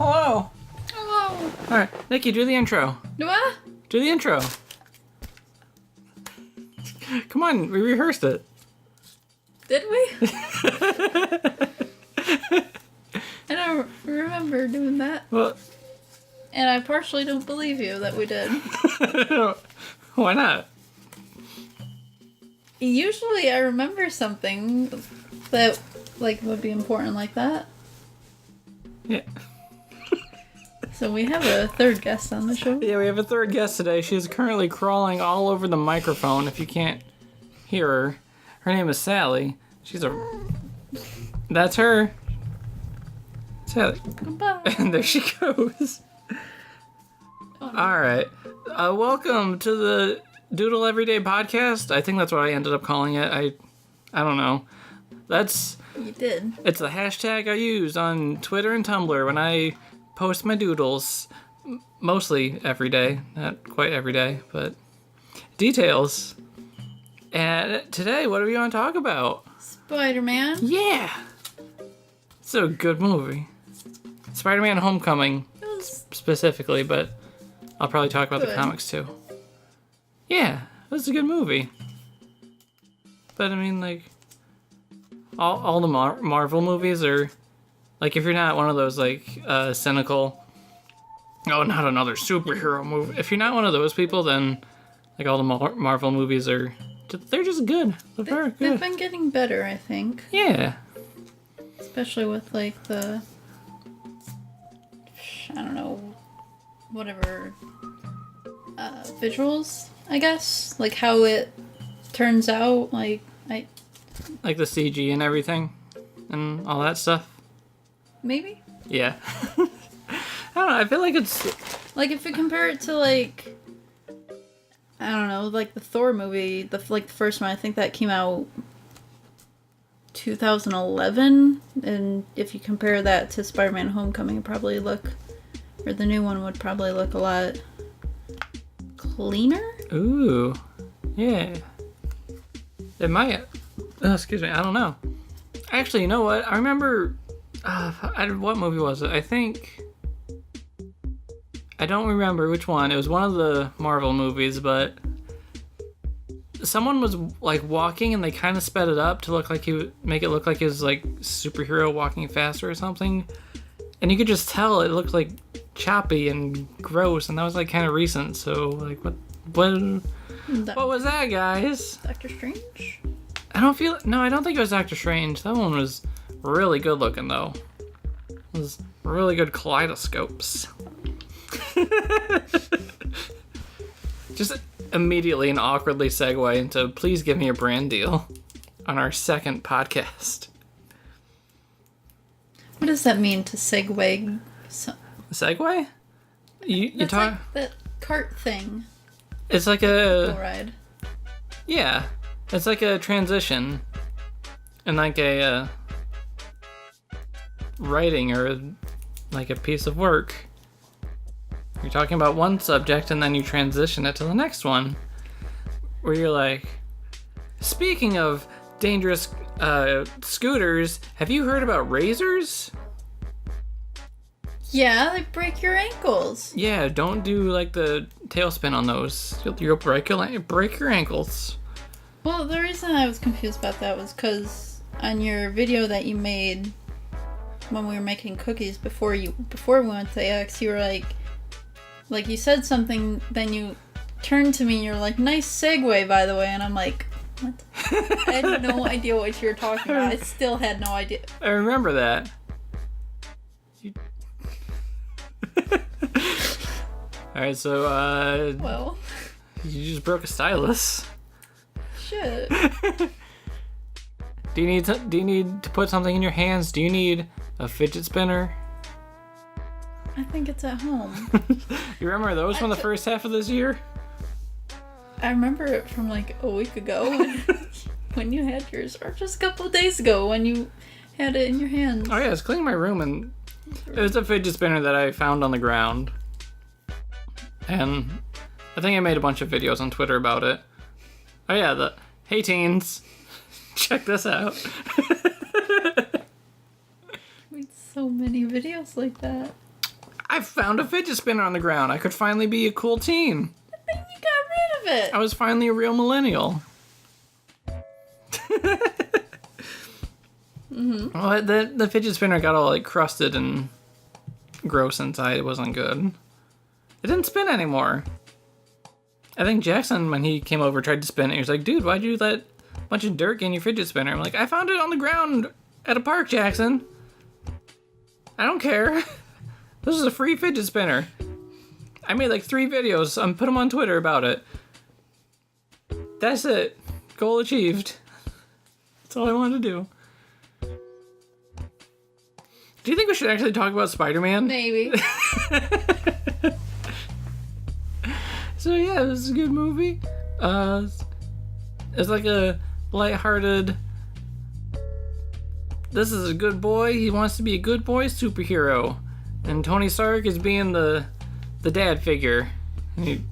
Hello. Hello. Alright, Nikki, do the intro. What? Do the intro. Come on, we rehearsed it. Did we? I don't remember doing that. Well, And I partially don't believe you that we did. why not? Usually I remember something that would be important like that. Yeah. So we have a third guest on the show. Yeah, we have a third guest today. She's currently crawling all over the microphone if you can't hear her. Her name is Sally. That's her. Sally. Goodbye. And there she goes. Oh, no. Alright. Welcome to the Doodle Everyday Podcast. I think that's what I ended up calling it. I don't know. You did. It's the hashtag I use on Twitter and Tumblr when I post my doodles. Mostly every day. Not quite every day, but details. And today, what do we want to talk about? Spider-Man. Yeah! It's a good movie. Spiderman Homecoming, It was specifically, but I'll probably talk about the Good. comics too. Yeah, it was a good movie. But I mean, like, all the Marvel movies are, like, if you're not one of those, like, cynical, oh, not another superhero movie. If you're not one of those people, then, like, all the Marvel movies are, they're just good. They're very They've good. been getting better, I think. Yeah. Especially with, like, the... I don't know... Whatever... visuals, I guess? Like, how it turns out, like Like the CG and everything, and all that stuff. maybe? Yeah. I don't know, I feel like it's... Like, if we compare it to, like... I don't know, like, the Thor movie, the first one, I think that came out 2011, and if you compare that to Spider-Man Homecoming, it probably look... Or the new one would probably look a lot... cleaner? Ooh. Yeah. It might... Oh, excuse me, I don't know. Actually, you know what? I remember... what movie was it? I think... I don't remember which one. It was one of the Marvel movies, but... Someone was, like, walking and they kind of sped it up to make it look like he was, like, superhero walking faster or something. And you could just tell it looked, like, choppy and gross, and that was, like, kind of recent, so, like, what was that, guys? Doctor Strange? I don't think it was Doctor Strange. That one was really good looking, though. It was really good kaleidoscopes. Just immediately and awkwardly segue into please give me a brand deal on our second podcast. What does that mean to segue? Segue? You That's talk... like that cart thing. It's like Full a... ride. Yeah. It's like a transition. And like a... writing or like a piece of work. You're talking about one subject and then you transition it to the next one. Where you're like... Speaking of dangerous scooters, have you heard about razors? Yeah, they break your ankles. Yeah, don't do like the tailspin on those. You'll break your ankles. Well, the reason I was confused about that was because on your video that you made when we were making cookies before we went to AX, you were like you said something, then you turned to me and you're like, nice segue, by the way, and I'm like, what? I had no idea what you were talking about. I still had no idea. I remember that. Alright, so, Well, you just broke a stylus. shit. Do you need to put something in your hands? Do you need a fidget spinner? I think it's at home. You remember those from the first half of this year? I remember it from like a week ago when you had yours, or just a couple of days ago when you had it in your hands. Oh yeah, I was cleaning my room and it was a fidget spinner that I found on the ground. And I think I made a bunch of videos on Twitter about it. Oh yeah, hey teens, check this out. We had so many videos like that. I found a fidget spinner on the ground. I could finally be a cool teen. You got rid of it. I was finally a real millennial. Well, the fidget spinner got all like crusted and gross inside. It wasn't good. It didn't spin anymore. I think Jackson, when he came over, tried to spin it. He was like, dude, why'd you let a bunch of dirt in your fidget spinner? I'm like, I found it on the ground at a park, Jackson. I don't care. This is a free fidget spinner. I made like 3 videos. Put them on Twitter about it. That's it. Goal achieved. That's all I wanted to do. Do you think we should actually talk about Spider-Man? Maybe. So yeah, it was a good movie. It's like a lighthearted, this is a good boy, he wants to be a good boy superhero. And Tony Stark is being the dad figure. He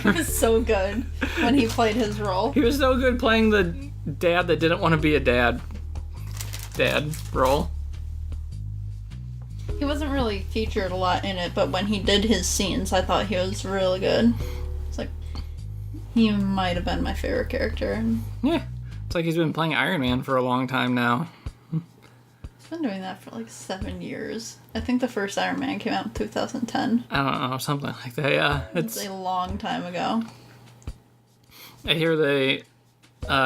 was so good when he played his role. He was so good playing the dad that didn't want to be a dad role. He wasn't really featured a lot in it, but when he did his scenes, I thought he was really good. It's like, he might have been my favorite character. Yeah, it's like he's been playing Iron Man for a long time now. He's been doing that for like 7 years. I think the first Iron Man came out in 2010. I don't know, something like that, yeah. It's a long time ago. I hear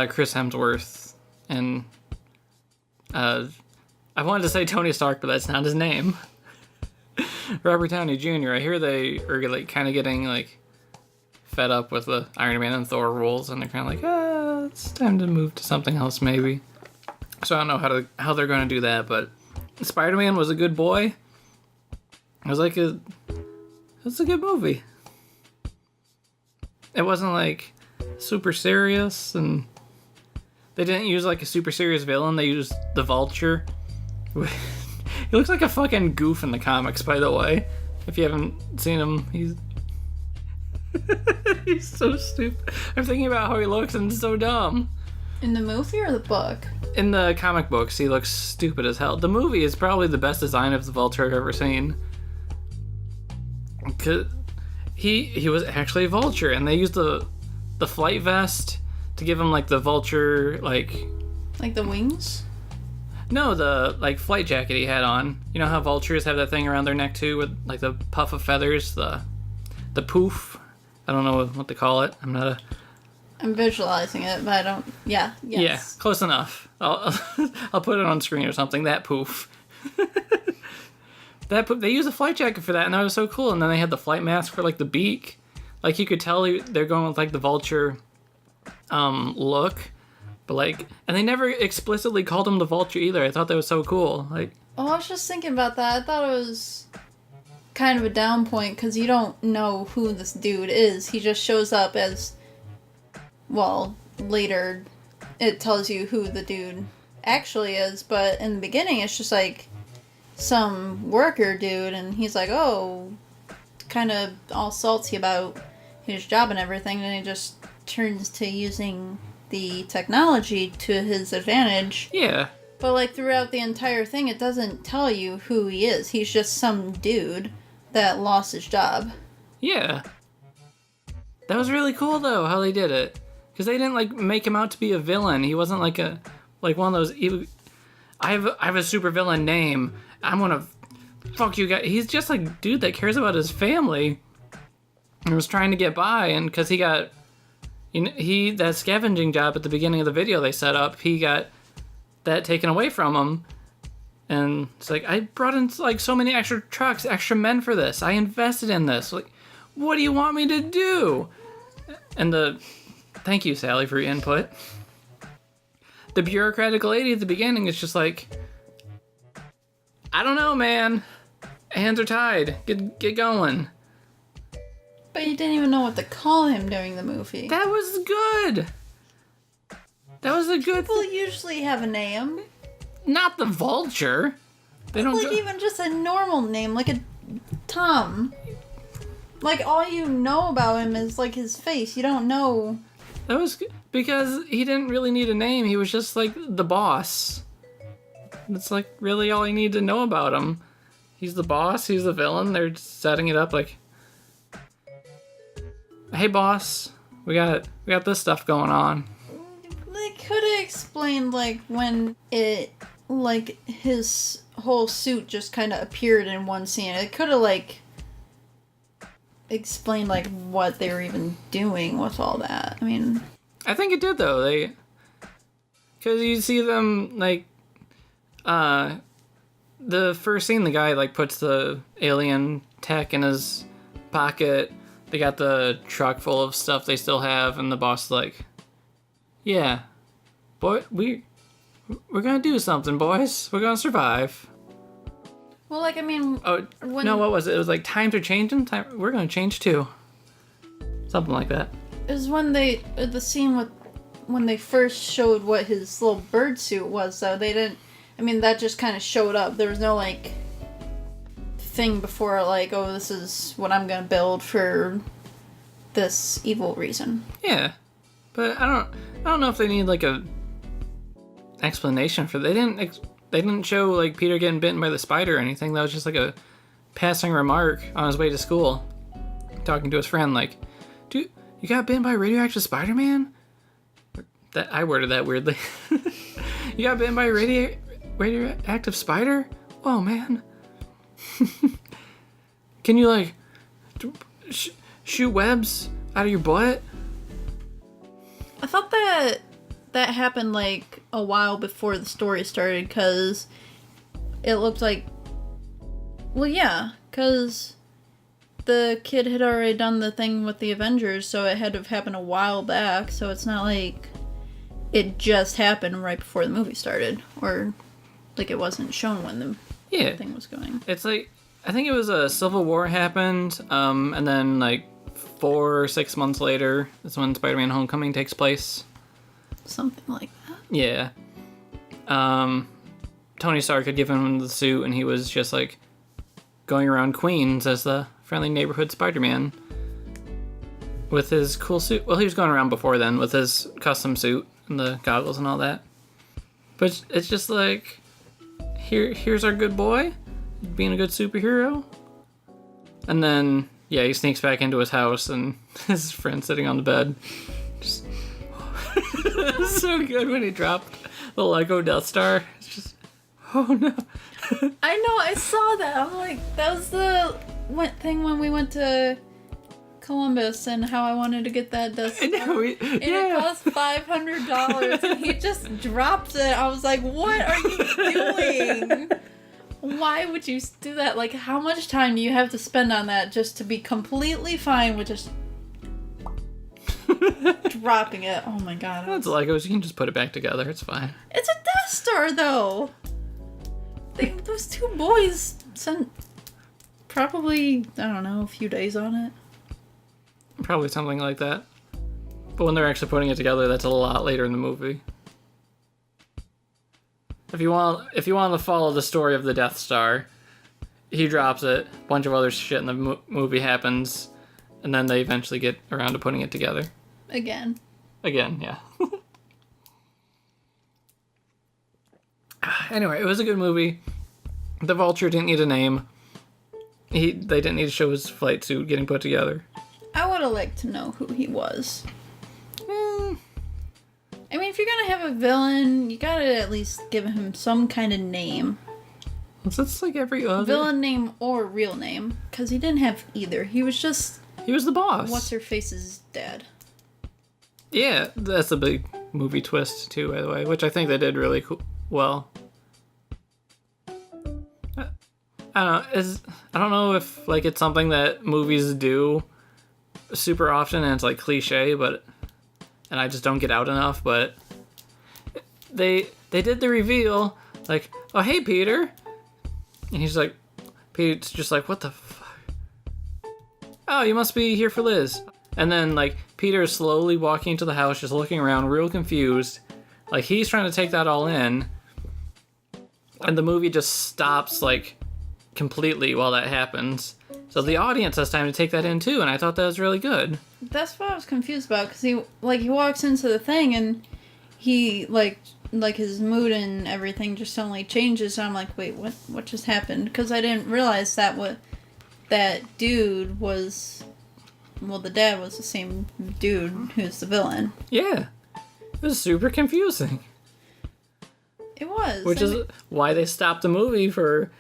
Chris Hemsworth and I wanted to say Tony Stark, but that's not his name. Robert Downey Jr. I hear they are like kind of getting like fed up with the Iron Man and Thor roles, and they're kind of like, it's time to move to something else maybe. So I don't know how they're going to do that, but Spider-Man was a good boy. It was like it's a good movie. It wasn't like super serious, and they didn't use like a super serious villain. They used the Vulture. He looks like a fucking goof in the comics, by the way. If you haven't seen him, he's he's so stupid. I'm thinking about how he looks and it's so dumb. In the movie or the book? In the comic books, he looks stupid as hell. The movie is probably the best design of the Vulture I've ever seen. Cause he was actually a Vulture, and they used the flight vest to give him like the Vulture like the wings? No, the like flight jacket he had on. You know how vultures have that thing around their neck too, with like the puff of feathers, the poof. I don't know what to call it. I'm visualizing it, but I don't. Yeah. Yes. Yeah, close enough. I'll put it on screen or something. That poof. They used a flight jacket for that, and that was so cool. And then they had the flight mask for like the beak. Like you could tell they're going with like the vulture look. But like, and they never explicitly called him the Vulture either. I thought that was so cool. Like, oh, I was just thinking about that. I thought it was kind of a down point because you don't know who this dude is. He just shows up as, well, later it tells you who the dude actually is. But in the beginning, it's just like some worker dude, and he's like, oh, kind of all salty about his job and everything, and he just turns to using the technology to his advantage. Yeah. But like throughout the entire thing, it doesn't tell you who he is. He's just some dude that lost his job. Yeah. That was really cool though, how they did it. Because they didn't like make him out to be a villain. He wasn't like one of those I have a super villain name. I'm gonna fuck you guys. He's just like a dude that cares about his family and was trying to get by, and because he got that scavenging job at the beginning of the video they set up, he got that taken away from him. And it's like, I brought in like so many extra trucks, extra men for this. I invested in this. Like, what do you want me to do? And thank you, Sally, for your input. The bureaucratic lady at the beginning is just like, I don't know, man. Hands are tied. Get going. But you didn't even know what to call him during the movie. That was good. That was a good. People usually have a name. Not the Vulture. They don't. Like even just a normal name, like a Tom. Like all you know about him is like his face. You don't know. That was because he didn't really need a name. He was just like the boss. That's like really all you need to know about him. he's the boss, he's the villain. They're setting it up like, hey boss, we got this stuff going on. They could have explained, like, when it, like, his whole suit just kind of appeared in one scene. It could have, like, explained, like, what they were even doing with all that. I mean... I think it did, though. Because you see them, like, the first scene, the guy, like, puts the alien tech in his pocket. They got the truck full of stuff they still have, and the boss is like, yeah, boy, we're gonna do something, boys. We're gonna survive. Well, like, I mean... No, what was it? It was like, times are changing. We're gonna change, too. Something like that. It was when the scene with... When they first showed what his little bird suit was, though, they didn't... I mean, that just kind of showed up. There was no, like... thing before, like, oh, this is what I'm gonna build for this evil reason. Yeah, but I don't know if they need like a explanation for. They didn't show like Peter getting bitten by the spider or anything. That was just like a passing remark on his way to school, talking to his friend like, "Dude, you got bitten by a radioactive Spider-Man?" That I worded that weirdly. You got bitten by a radioactive spider? Oh man. Can you like shoot webs out of your butt? I thought that happened like a while before the story started, because it looked like, well, yeah, because the kid had already done the thing with the Avengers, so it had to have happened a while back. So it's not like it just happened right before the movie started, or like it wasn't shown when the thing was going. It's like, I think it was a Civil War happened, and then like 4 or 6 months later is when Spider-Man Homecoming takes place. Something like that. Yeah. Tony Stark had given him the suit, and he was just like going around Queens as the friendly neighborhood Spider-Man with his cool suit. Well, he was going around before then with his custom suit and the goggles and all that. But it's just like, here's our good boy being a good superhero. And then, yeah, he sneaks back into his house and his friend sitting on the bed. Just it was so good when he dropped the Lego Death Star. It's just, oh no. I know, I saw that. I'm like, that was the thing when we went to Columbus and how I wanted to get that Death Star. It cost $500 and he just dropped it. I was like, what are you doing? Why would you do that? Like, how much time do you have to spend on that just to be completely fine with just dropping it? Oh my god. That's Legos. You can just put it back together. It's fine. It's a Death Star, though. Those two boys spent probably, I don't know, a few days on it. Probably something like that. But when they're actually putting it together, that's a lot later in the movie. If you want to follow the story of the Death Star, he drops it, a bunch of other shit in the movie happens, and then they eventually get around to putting it together. Again, yeah. Anyway, it was a good movie. The Vulture didn't need a name. They didn't need to show his flight suit getting put together. I would have liked to know who he was. I mean, if you're gonna have a villain, you gotta at least give him some kind of name. That's like every other... Villain name or real name. Because he didn't have either. He was just... He was the boss. What's-her-face's dad. Yeah, that's a big movie twist, too, by the way, which I think they did really well. I don't know if like it's something that movies do super often and it's like cliche, and I just don't get out enough, but they did the reveal, like, oh hey Peter, and he's like, Pete's just like, what the fuck? Oh, you must be here for Liz. And then like Peter is slowly walking into the house, just looking around, real confused, like he's trying to take that all in, and the movie just stops like completely while that happens. So the audience has time to take that in too, and I thought that was really good. That's what I was confused about, because he walks into the thing and he like like his mood and everything just suddenly changes. And I'm like, wait, what just happened? Because I didn't realize that dude was. Well, the dad was the same dude who's the villain. Yeah. It was super confusing. It was. Which is why they stopped the movie for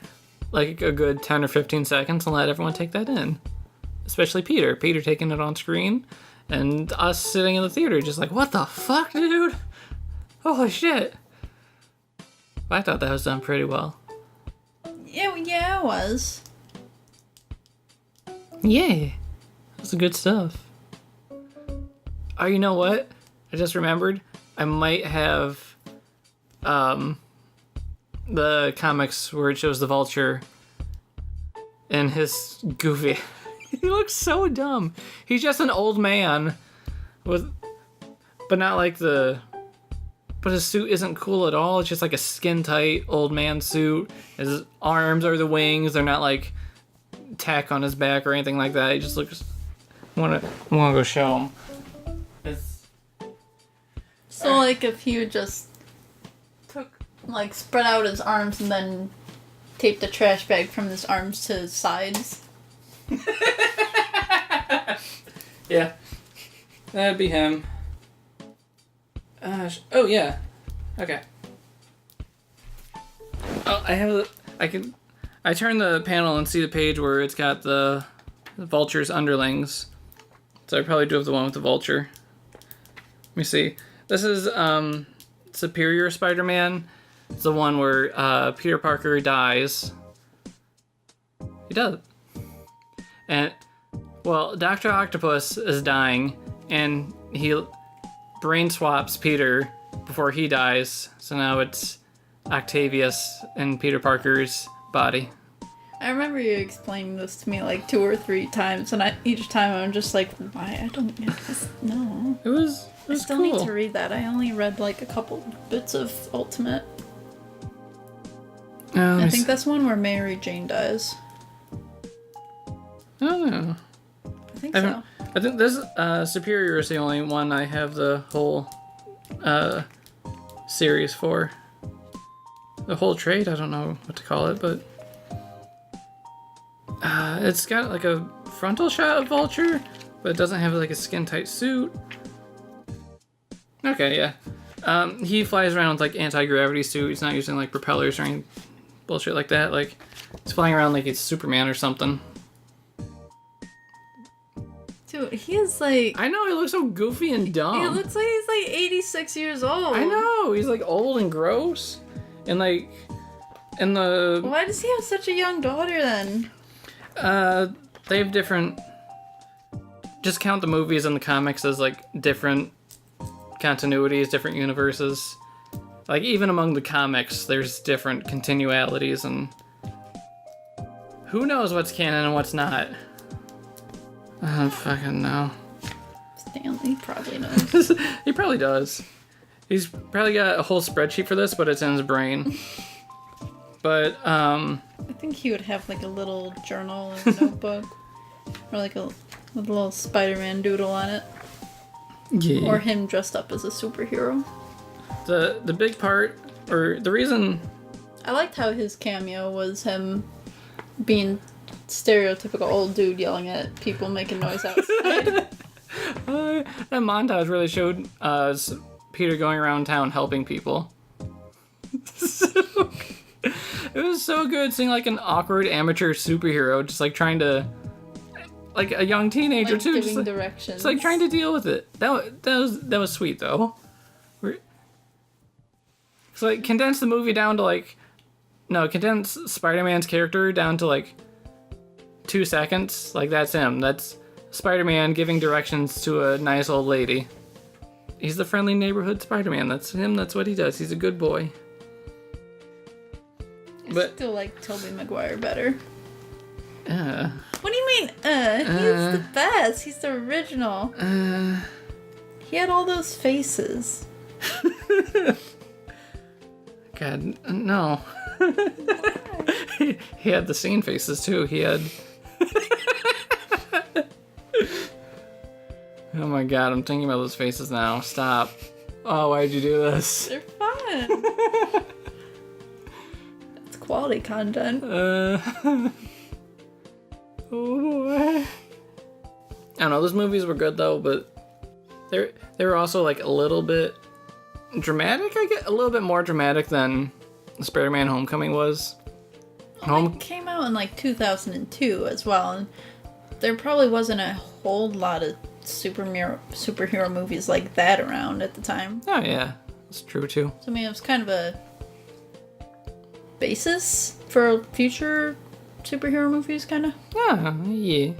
like a good 10 or 15 seconds and let everyone take that in. Especially Peter. Peter taking it on screen. And us sitting in the theater just like, what the fuck, dude? Holy shit. I thought that was done pretty well. Yeah, it was. Yeah. That's good stuff. Oh, you know what? I just remembered. I might have the comics where it shows the Vulture and his goofy. He looks so dumb. He's just an old man with, but not like the. But his suit isn't cool at all. It's just like a skin tight old man suit. His arms are the wings. They're not like tack on his back or anything like that. He just looks. I wanna go show him. So like if he just spread out his arms and then taped the trash bag from his arms to his sides. Yeah, that'd be him. Oh yeah, okay. Oh, I turn the panel and see the page where it's got the Vulture's underlings. So I probably do have the one with the Vulture. Let me see. This is Superior Spider-Man. It's the one where Peter Parker dies. He does. And, well, Dr. Octopus is dying, and he brain swaps Peter before he dies. So now it's Octavius in Peter Parker's body. I remember you explaining this to me like 2 or 3 times, and each time I'm just like, why? I don't get this. No. It was I still cool. need to read that. I only read like a couple bits of Ultimate. I think that's one where Mary Jane dies. I don't know. I think so. I think this Superior is the only one I have the whole series for. The whole trade, I don't know what to call it, but it's got like a frontal shot of Vulture, but it doesn't have like a skin tight suit. Okay, yeah. He flies around with like anti-gravity suit. He's not using like propellers or any bullshit like that. Like he's flying around like he's Superman or something. Dude, he is like... I know, he looks so goofy and dumb. He looks like he's like 86 years old. I know, he's like old and gross. And like, in the... Why does he have such a young daughter then? They have different... Just count the movies and the comics as like different continuities, different universes. Like even among the comics, there's different continualities and... Who knows what's canon and what's not? I don't fucking know. Stanley probably knows. He probably does. He's probably got a whole spreadsheet for this, but it's in his brain. But, I think he would have like a little journal or notebook. Or like a little Spider-Man doodle on it. Yeah. Or him dressed up as a superhero. The big part, or the reason... I liked how his cameo was him being stereotypical old dude yelling at people making noise outside. That montage really showed Peter going around town helping people. It was so good seeing like an awkward amateur superhero just like trying to, like a young teenager like too, giving just like, directions. just like trying to deal with it. That was sweet though. So like condense the movie down to like, no, condense Spider-Man's character down to like 2 seconds. Like that's him. That's Spider-Man giving directions to a nice old lady. He's the friendly neighborhood Spider-Man. That's him. That's what he does. He's a good boy. I still like Tobey Maguire better. What do you mean, He's the best. He's the original. He had all those faces. God, no. He had the scene faces too. He had... Oh my god, I'm thinking about those faces now. Stop. Oh, why'd you do this? They're fun. man. That's quality content. Oh boy. I don't know, those movies were good though, but they were also like a little bit dramatic, I guess. A little bit more dramatic than Spider-Man Homecoming was. It came out in like 2002 as well, and there probably wasn't a whole lot of superhero movies like that around at the time. Oh yeah, that's true too. So I mean, it was kind of a basis for future superhero movies, kind of. Yeah.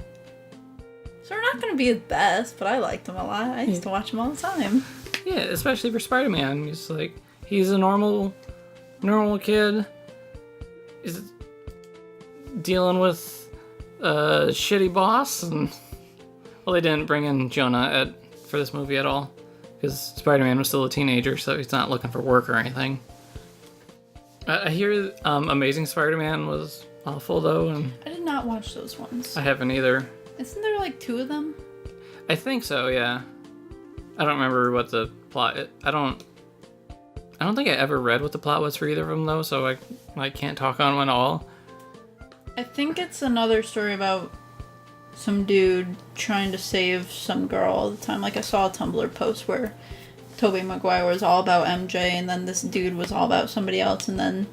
So they're not going to be the best, but I liked them a lot. I used to watch them all the time. Yeah, especially for Spider-Man. He's a normal kid. He's dealing with a shitty boss, and well, they didn't bring in Jonah for this movie at all because Spider-Man was still a teenager, so he's not looking for work or anything. I hear Amazing Spider-Man was awful though, and I did not watch those ones. I haven't either. Isn't there like 2 of them? I think so, yeah. I don't remember what the plot is. I don't think I ever read what the plot was for either of them though, so I can't talk on one at all. I think it's another story about some dude trying to save some girl all the time. Like I saw a Tumblr post where Tobey Maguire was all about MJ, and then this dude was all about somebody else, and then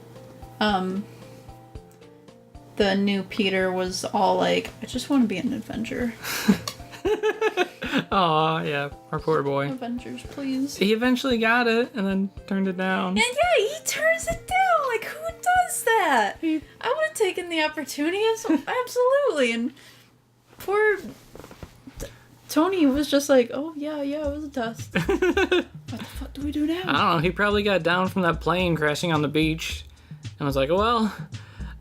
the new Peter was all like, I just want to be an Avenger. Aw, yeah, our poor boy. Avengers, please. He eventually got it and then turned it down. And yeah, he turns it down. Like, who does that? I would have taken the opportunity. Absolutely. And poor Tony was just like, oh, yeah, it was a test. What the fuck do we do now? I don't know. He probably got down from that plane crashing on the beach and was like, well,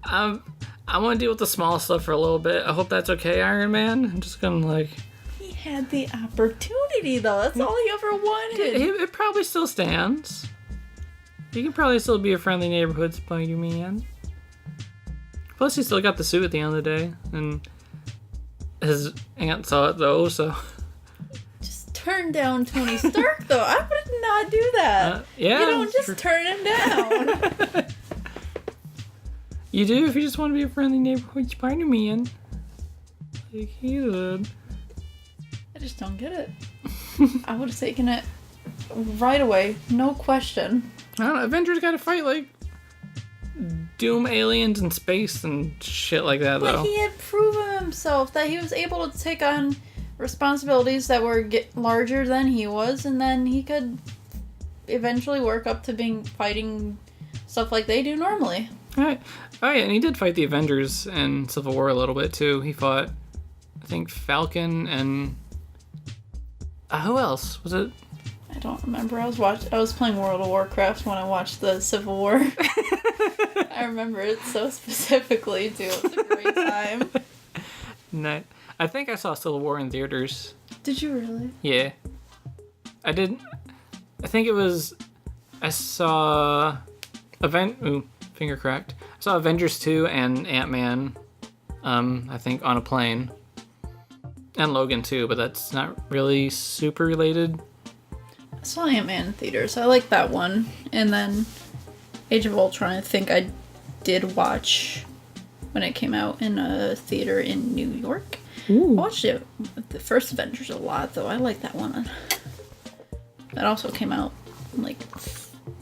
I want to deal with the small stuff for a little bit. I hope that's okay, Iron Man. I'm just gonna like... He had the opportunity, though. That's all he ever wanted. It probably still stands. He can probably still be a friendly neighborhood Spider-Man. Plus, he still got the suit at the end of the day. And his aunt saw it, though, so... Just turn down Tony Stark, though. I would not do that. Yeah. You don't just turn him down. You do if you just want to be a friendly neighborhood Spider-Man. Like he did. I just don't get it. I would have taken it right away. No question. I don't know. Avengers gotta fight, like, Doom aliens in space and shit like that, though. But he had proven himself that he was able to take on responsibilities that were larger than he was, and then he could eventually work up to fighting stuff like they do normally. Right. Oh yeah, and he did fight the Avengers in Civil War a little bit too. He fought, I think, Falcon and who else was it? I don't remember. I was playing World of Warcraft when I watched the Civil War. I remember it so specifically too. It was a great time. No, I think I saw Civil War in theaters. Did you really? Yeah, I did. I think it was. I saw finger cracked. I saw Avengers 2 and Ant-Man, I think, on a plane. And Logan too, but that's not really super related. I saw Ant-Man in theaters. I liked that one. And then Age of Ultron, I think I did watch when it came out in a theater in New York. Ooh. I watched it, the first Avengers a lot, though. I like that one. That also came out like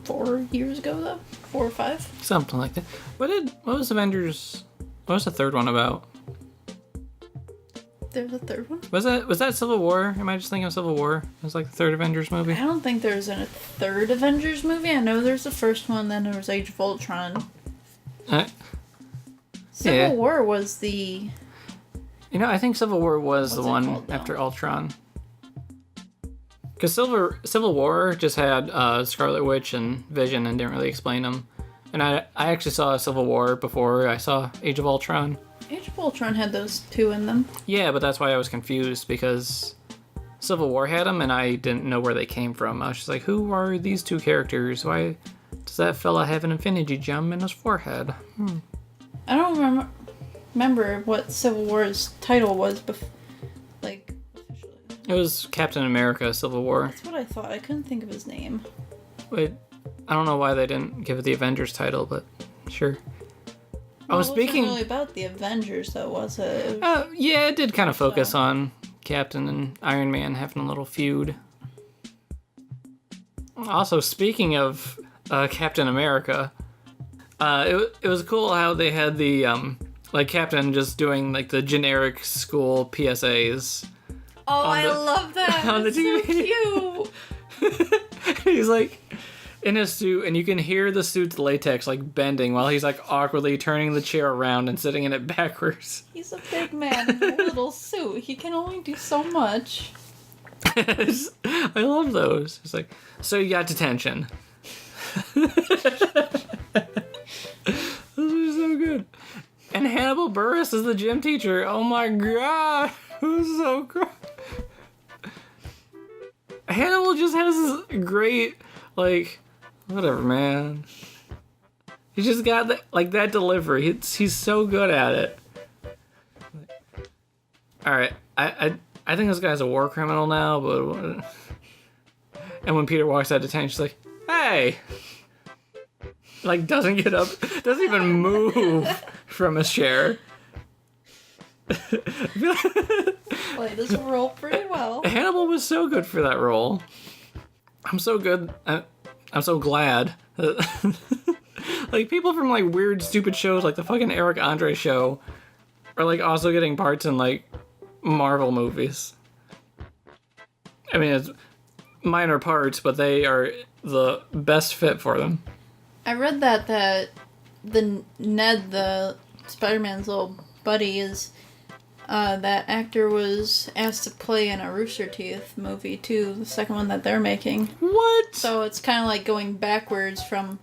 4 years ago, though. 4 or 5. Something like that. What was Avengers? What was the third one about? There's a third one? Was that Civil War? Am I just thinking of Civil War? It was like the third Avengers movie. I don't think there's a third Avengers movie. I know there's the first one, then there was Age of Ultron. Civil War was the... I think Civil War was the one called, after Ultron. Because Civil War just had Scarlet Witch and Vision and didn't really explain them. And I actually saw Civil War before I saw Age of Ultron. Age of Ultron had those two in them. Yeah, but that's why I was confused, because Civil War had them and I didn't know where they came from. I was just like, who are these two characters? Why does that fella have an infinity gem in his forehead? I don't remember what Civil War's title was officially. It was Captain America Civil War. That's what I thought. I couldn't think of his name. Wait, I don't know why they didn't give it the Avengers title, but sure. Well, Oh, speaking. It wasn't really about the Avengers, though, was it? Yeah, it did kind of focus on Captain and Iron Man having a little feud. Also, speaking of Captain America, it was cool how they had the like Captain just doing like the generic school PSAs. Oh, I love that. On the TV. So cute. He's like in his suit, and you can hear the suit's latex like bending while he's like awkwardly turning the chair around and sitting in it backwards. He's a big man in a little suit. He can only do so much. I love those. It's like, so you got detention. Those are so good. And Hannibal Buress is the gym teacher. Oh my god. It was so great. Hannibal just has this great, like, whatever, man. He just got that delivery. He's so good at it. All right, I think this guy's a war criminal now, but and when Peter walks out of detention, she's like, "Hey," like doesn't get up, doesn't even move from his chair. Played his role pretty well. Hannibal was so good for that role. I'm so good. I'm so glad. Like people from like weird, stupid shows, like the fucking Eric Andre show, are like also getting parts in like Marvel movies. I mean, it's minor parts, but they are the best fit for them. I read that the Ned, the Spider-Man's little buddy, is that actor was asked to play in a Rooster Teeth movie too, the second one that they're making. What? So it's kind of like going backwards from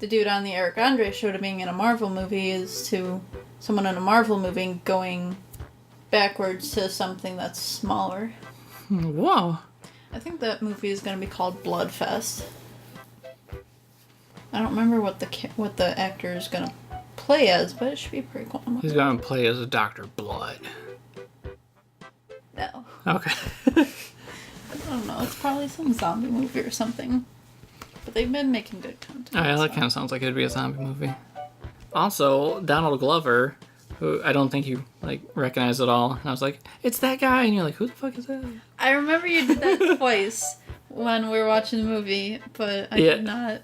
the dude on the Eric Andre show to being in a Marvel movie is to someone in a Marvel movie going backwards to something that's smaller. Whoa. I think that movie is going to be called Bloodfest. I don't remember what the actor is going to play as, but it should be pretty cool. He's going to play as a Dr. Blood. No. Okay. I don't know. It's probably some zombie movie or something. But they've been making good content. Oh, yeah, that kind of sounds like it'd be a zombie movie. Also, Donald Glover, who I don't think you like recognize at all. And I was like, it's that guy, and you're like, who the fuck is that? I remember you did that twice when we were watching the movie, but I did not.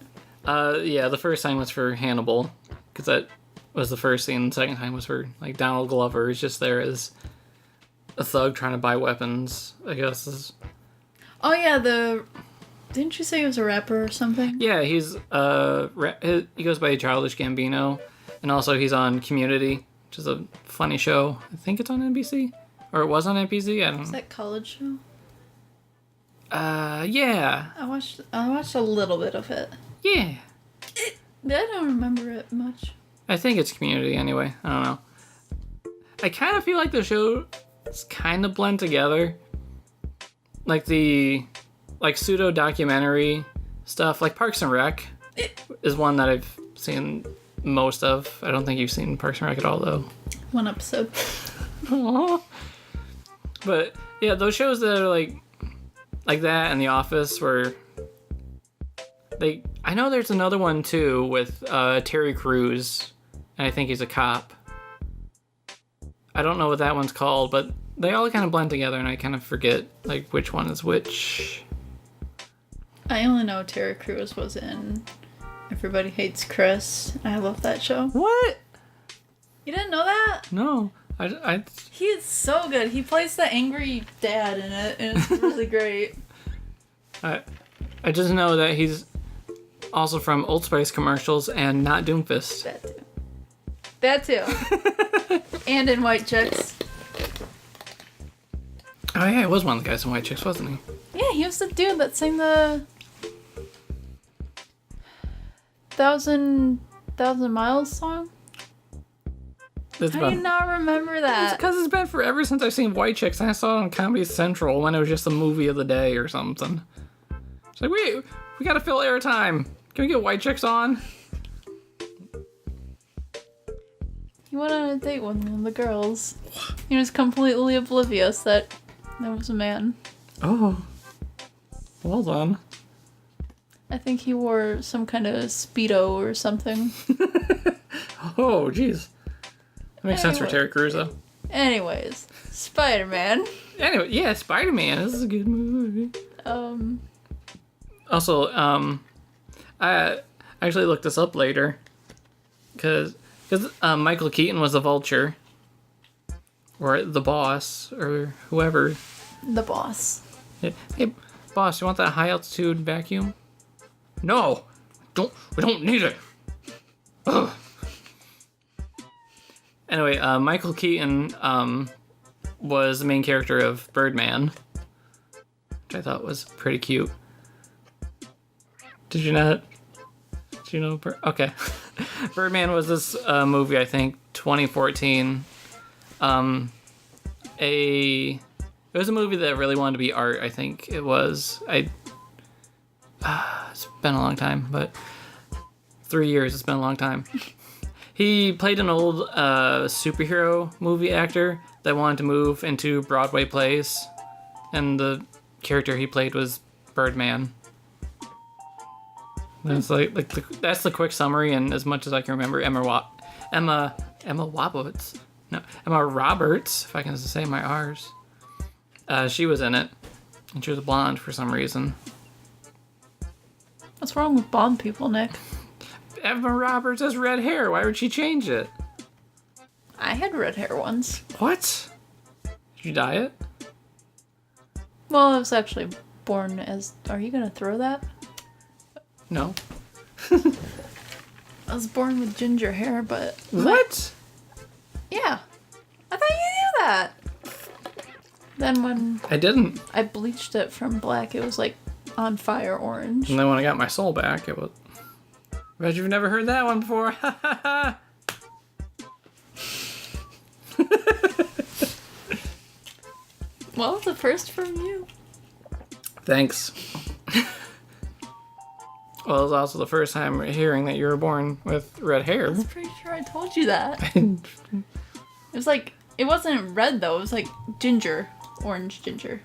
Yeah, the first time was for Hannibal, because that was the first scene. The second time was for like Donald Glover. He's just there as a thug trying to buy weapons, I guess. Oh yeah, didn't you say he was a rapper or something? Yeah, he's he goes by Childish Gambino, and also he's on Community, which is a funny show. I think it's on NBC, or it was on NBC. I don't know. Is that college show? Yeah. I watched a little bit of it. Yeah. I don't remember it much. I think it's Community anyway. I don't know. I kind of feel like the show is kind of blend together. Like the pseudo documentary stuff, like Parks and Rec is one that I've seen most of. I don't think you've seen Parks and Rec at all, though. One episode. Aww. But yeah, those shows that are like that and The Office, where I know there's another one too with Terry Crews, and I think he's a cop. I don't know what that one's called, but they all kind of blend together, and I kind of forget like which one is which. I only know Terry Crews was in Everybody Hates Chris. I love that show. What? You didn't know that? No. He is so good. He plays the angry dad in it, and it's really great. I just know that he's also from Old Spice commercials and not Doomfist. That too. And in White Chicks. Oh yeah, he was one of the guys in White Chicks, wasn't he? Yeah, he was the dude that sang the Thousand Miles song. How do you not remember that? It's because it's been forever since I've seen White Chicks, and I saw it on Comedy Central when it was just a movie of the day or something. It's like, wait, we gotta fill airtime. Can we get White Chicks on? He went on a date with one of the girls. He was completely oblivious that was a man. Oh. Well done. I think he wore some kind of Speedo or something. Oh, jeez. That makes sense for Terry Crews, though. Anyways, Spider-Man. Anyway, yeah, Spider-Man. This is a good movie. Also, I actually looked this up later. Because Michael Keaton was the Vulture. Or the boss, or whoever. The boss. Hey, boss, you want that high-altitude vacuum? No! We don't need it! Ugh. Anyway, Michael Keaton was the main character of Birdman, which I thought was pretty cute. Did you not? Did you know? Okay. Birdman was this movie, I think, 2014. It was a movie that really wanted to be art, I think it was. It's been a long time, but 3 years, it's been a long time. He played an old superhero movie actor that wanted to move into Broadway plays, and the character he played was Birdman. That's that's the quick summary, and as much as I can remember, Emma Roberts, if I can say my R's. She was in it, and she was a blonde for some reason. What's wrong with blonde people, Nick? Emma Roberts has red hair. Why would she change it? I had red hair once. What? Did you dye it? Well, I was actually born as... Are you gonna throw that? No. I was born with ginger hair, but... What? Yeah. I thought you knew that. Then when... I didn't. I bleached it from black, it was like on fire orange. And then when I got my soul back, it was... Bet you've never heard that one before. Ha ha ha. Well, the first from you. Thanks. Well, it was also the first time hearing that you were born with red hair. I was pretty sure I told you that. It was like... It wasn't red, though. It was like ginger. Orange ginger.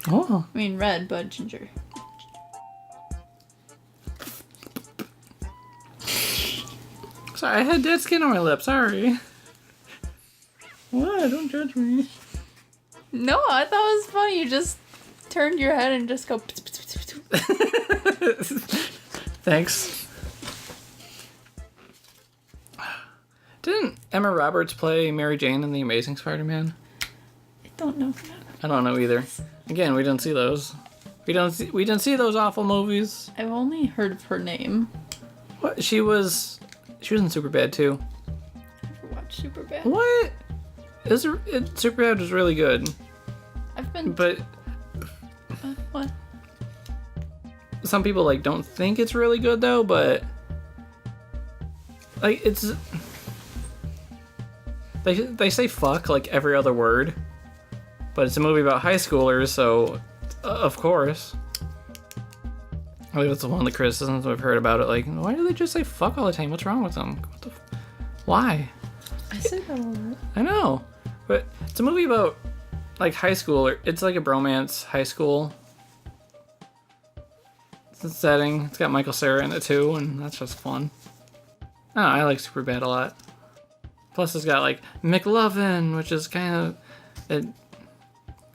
Oh. I mean, red, but ginger. Sorry, I had dead skin on my lip. Sorry. What? Don't judge me. No, I thought it was funny. You just turned your head and just go... Thanks. Didn't Emma Roberts play Mary Jane in The Amazing Spider-Man? I don't know. I don't know either. Again, we didn't see those. We didn't see those awful movies. I've only heard of her name. What? She was in Superbad too. Never watched Superbad. What? Superbad was really good. I've been... But... what? Some people, like, don't think it's really good, though, but... Like, it's... They say fuck, like, every other word. But it's a movie about high schoolers, so... of course. I believe that's one of the criticisms I've heard about it. Like, why do they just say fuck all the time? What's wrong with them? Why? I say that a lot. I know. But it's a movie about, like, high school. It's like a bromance high school setting. It's got Michael Cera in it, too, and that's just fun. Oh, I like Superbad a lot. Plus, it's got, like, McLovin, which is kind of... It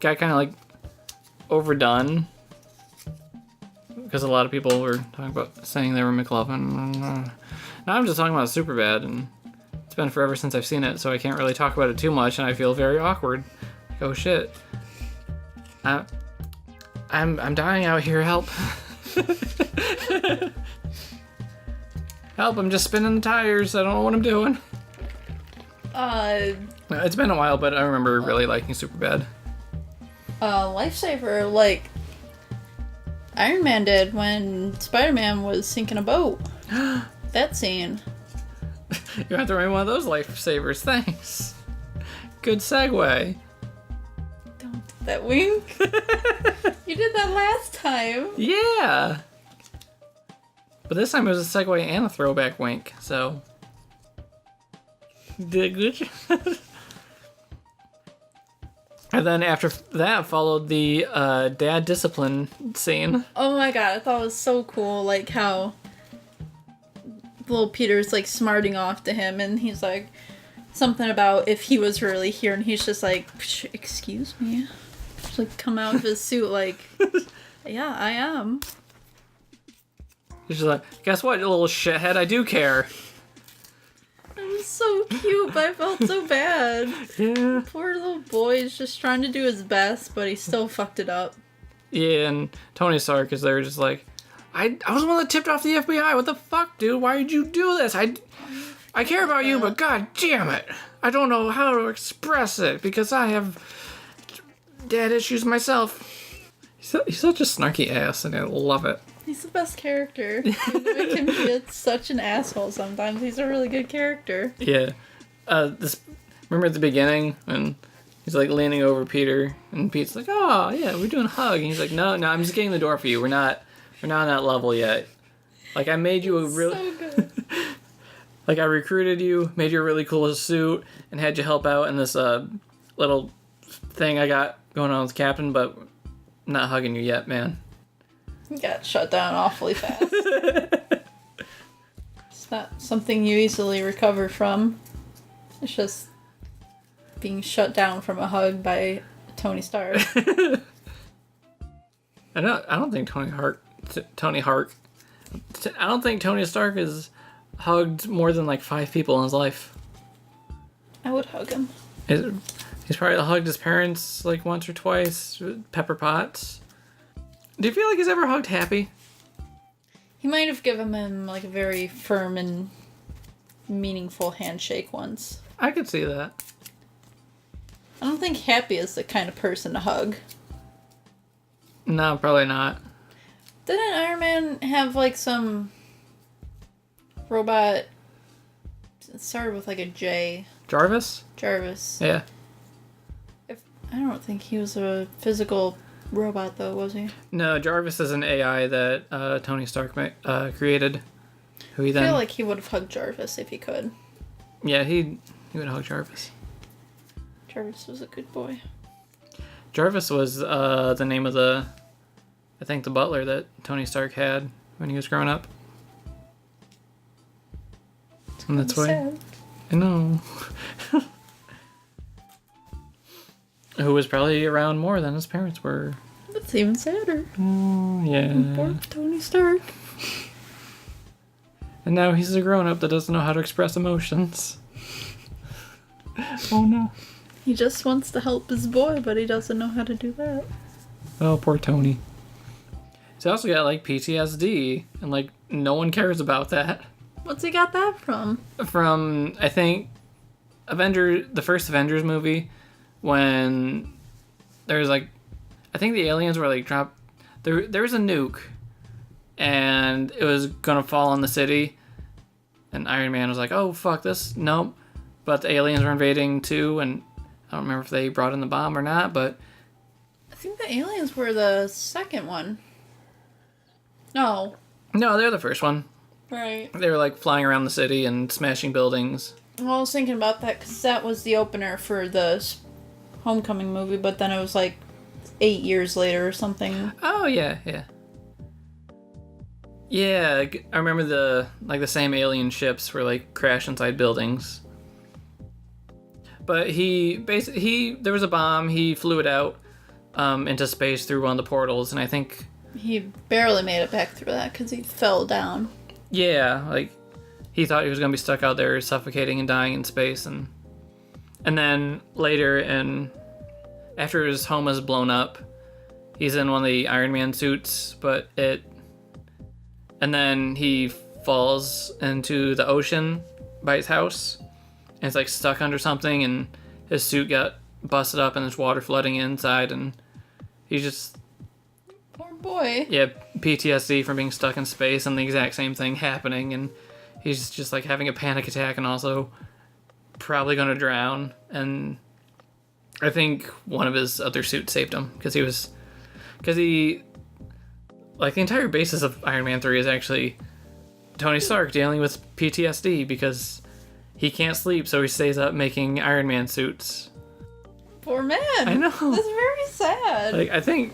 got kind of, like, overdone. Because a lot of people were talking about saying they were McLovin. Now I'm just talking about Superbad, and it's been forever since I've seen it, so I can't really talk about it too much, and I feel very awkward. Like, oh shit. I'm dying out here, help. Help, I'm just spinning the tires, I don't know what I'm doing. It's been a while, but I remember really liking Superbad. Lifesaver, like Iron Man did when Spider-Man was sinking a boat. That scene. You have to remind one of those lifesavers, thanks. Good segue. Don't do that, wink. You did that last time. Yeah. But this time it was a segue and a throwback wink, so... You did a good job. And then after that followed the dad discipline scene. Oh my god, I thought it was so cool, like how little Peter's like smarting off to him, and he's like something about if he was really here, and he's just like, excuse me, just like come out of his suit like, yeah, I am. He's just like, guess what, you little shithead, I do care. It was so cute, but I felt so bad. Yeah. Poor little boy is just trying to do his best, but he still fucked it up. Yeah, and Tony Stark is there just like, I was the one that tipped off the FBI. What the fuck, dude? Why did you do this? I care about you, but god damn it. I don't know how to express it because I have dad issues myself. He's such a snarky ass, and I love it. He's the best character. Even though he can be such an asshole sometimes, he's a really good character. Yeah. Remember at the beginning when he's like leaning over Peter, and Pete's like, "Oh yeah, we're doing a hug," and he's like, "No, I'm just getting the door for you. We're not on that level yet. Like I made you a really So good. like I recruited you, made you a really cool suit, and had you help out in this little thing I got going on with Captain, but I'm not hugging you yet, man." He got shut down awfully fast. It's not something you easily recover from. It's just being shut down from a hug by Tony Stark. I don't think Tony Stark has hugged more than like 5 people in his life. I would hug him. He's probably hugged his parents like once or twice. Pepper Potts. Do you feel like he's ever hugged Happy? He might have given him like a very firm and meaningful handshake once. I could see that. I don't think Happy is the kind of person to hug. No, probably not. Didn't Iron Man have like some robot? It started with like a J. Jarvis? Jarvis. Yeah. I don't think he was a physical robot though, was he? No, Jarvis is an AI that Tony Stark created. I feel like he would have hugged Jarvis if he could. Yeah, he would hug Jarvis. Jarvis was a good boy. Jarvis was the name of the butler that Tony Stark had when he was growing up. And that's why. Sad. I know. Who was probably around more than his parents were. That's even sadder. Oh, yeah. Poor Tony Stark. And now he's a grown-up that doesn't know how to express emotions. Oh, no. He just wants to help his boy, but he doesn't know how to do that. Oh, poor Tony. He's also got, like, PTSD, and, like, no one cares about that. What's he got that from? From, I think, the first Avengers movie, when there's, like, I think the aliens were, like, dropped... There was a nuke, and it was gonna fall on the city, and Iron Man was like, oh, fuck this, nope. But the aliens were invading, too, and I don't remember if they brought in the bomb or not, but... I think the aliens were the second one. No, No, they're the first one. right. They were, like, flying around the city and smashing buildings. Well, I was thinking about that because that was the opener for the Homecoming movie, but then it was like 8 years later or something. Oh, yeah. Yeah, I remember the same alien ships were, like, crash inside buildings. But there was a bomb, he flew it out into space through one of the portals, and I think... He barely made it back through that because he fell down. Yeah, like, he thought he was going to be stuck out there suffocating and dying in space, and then later, after his home is blown up, he's in one of the Iron Man suits, and then he falls into the ocean by his house, and it's like stuck under something, and his suit got busted up, and there's water flooding inside, and he's just... Poor boy. Yeah, PTSD from being stuck in space and the exact same thing happening, and he's just like having a panic attack and also probably going to drown. And I think one of his other suits saved him because the entire basis of Iron Man 3 is actually Tony Stark dealing with PTSD because he can't sleep, so he stays up making Iron Man suits. Poor man. I know. That's very sad. Like, I think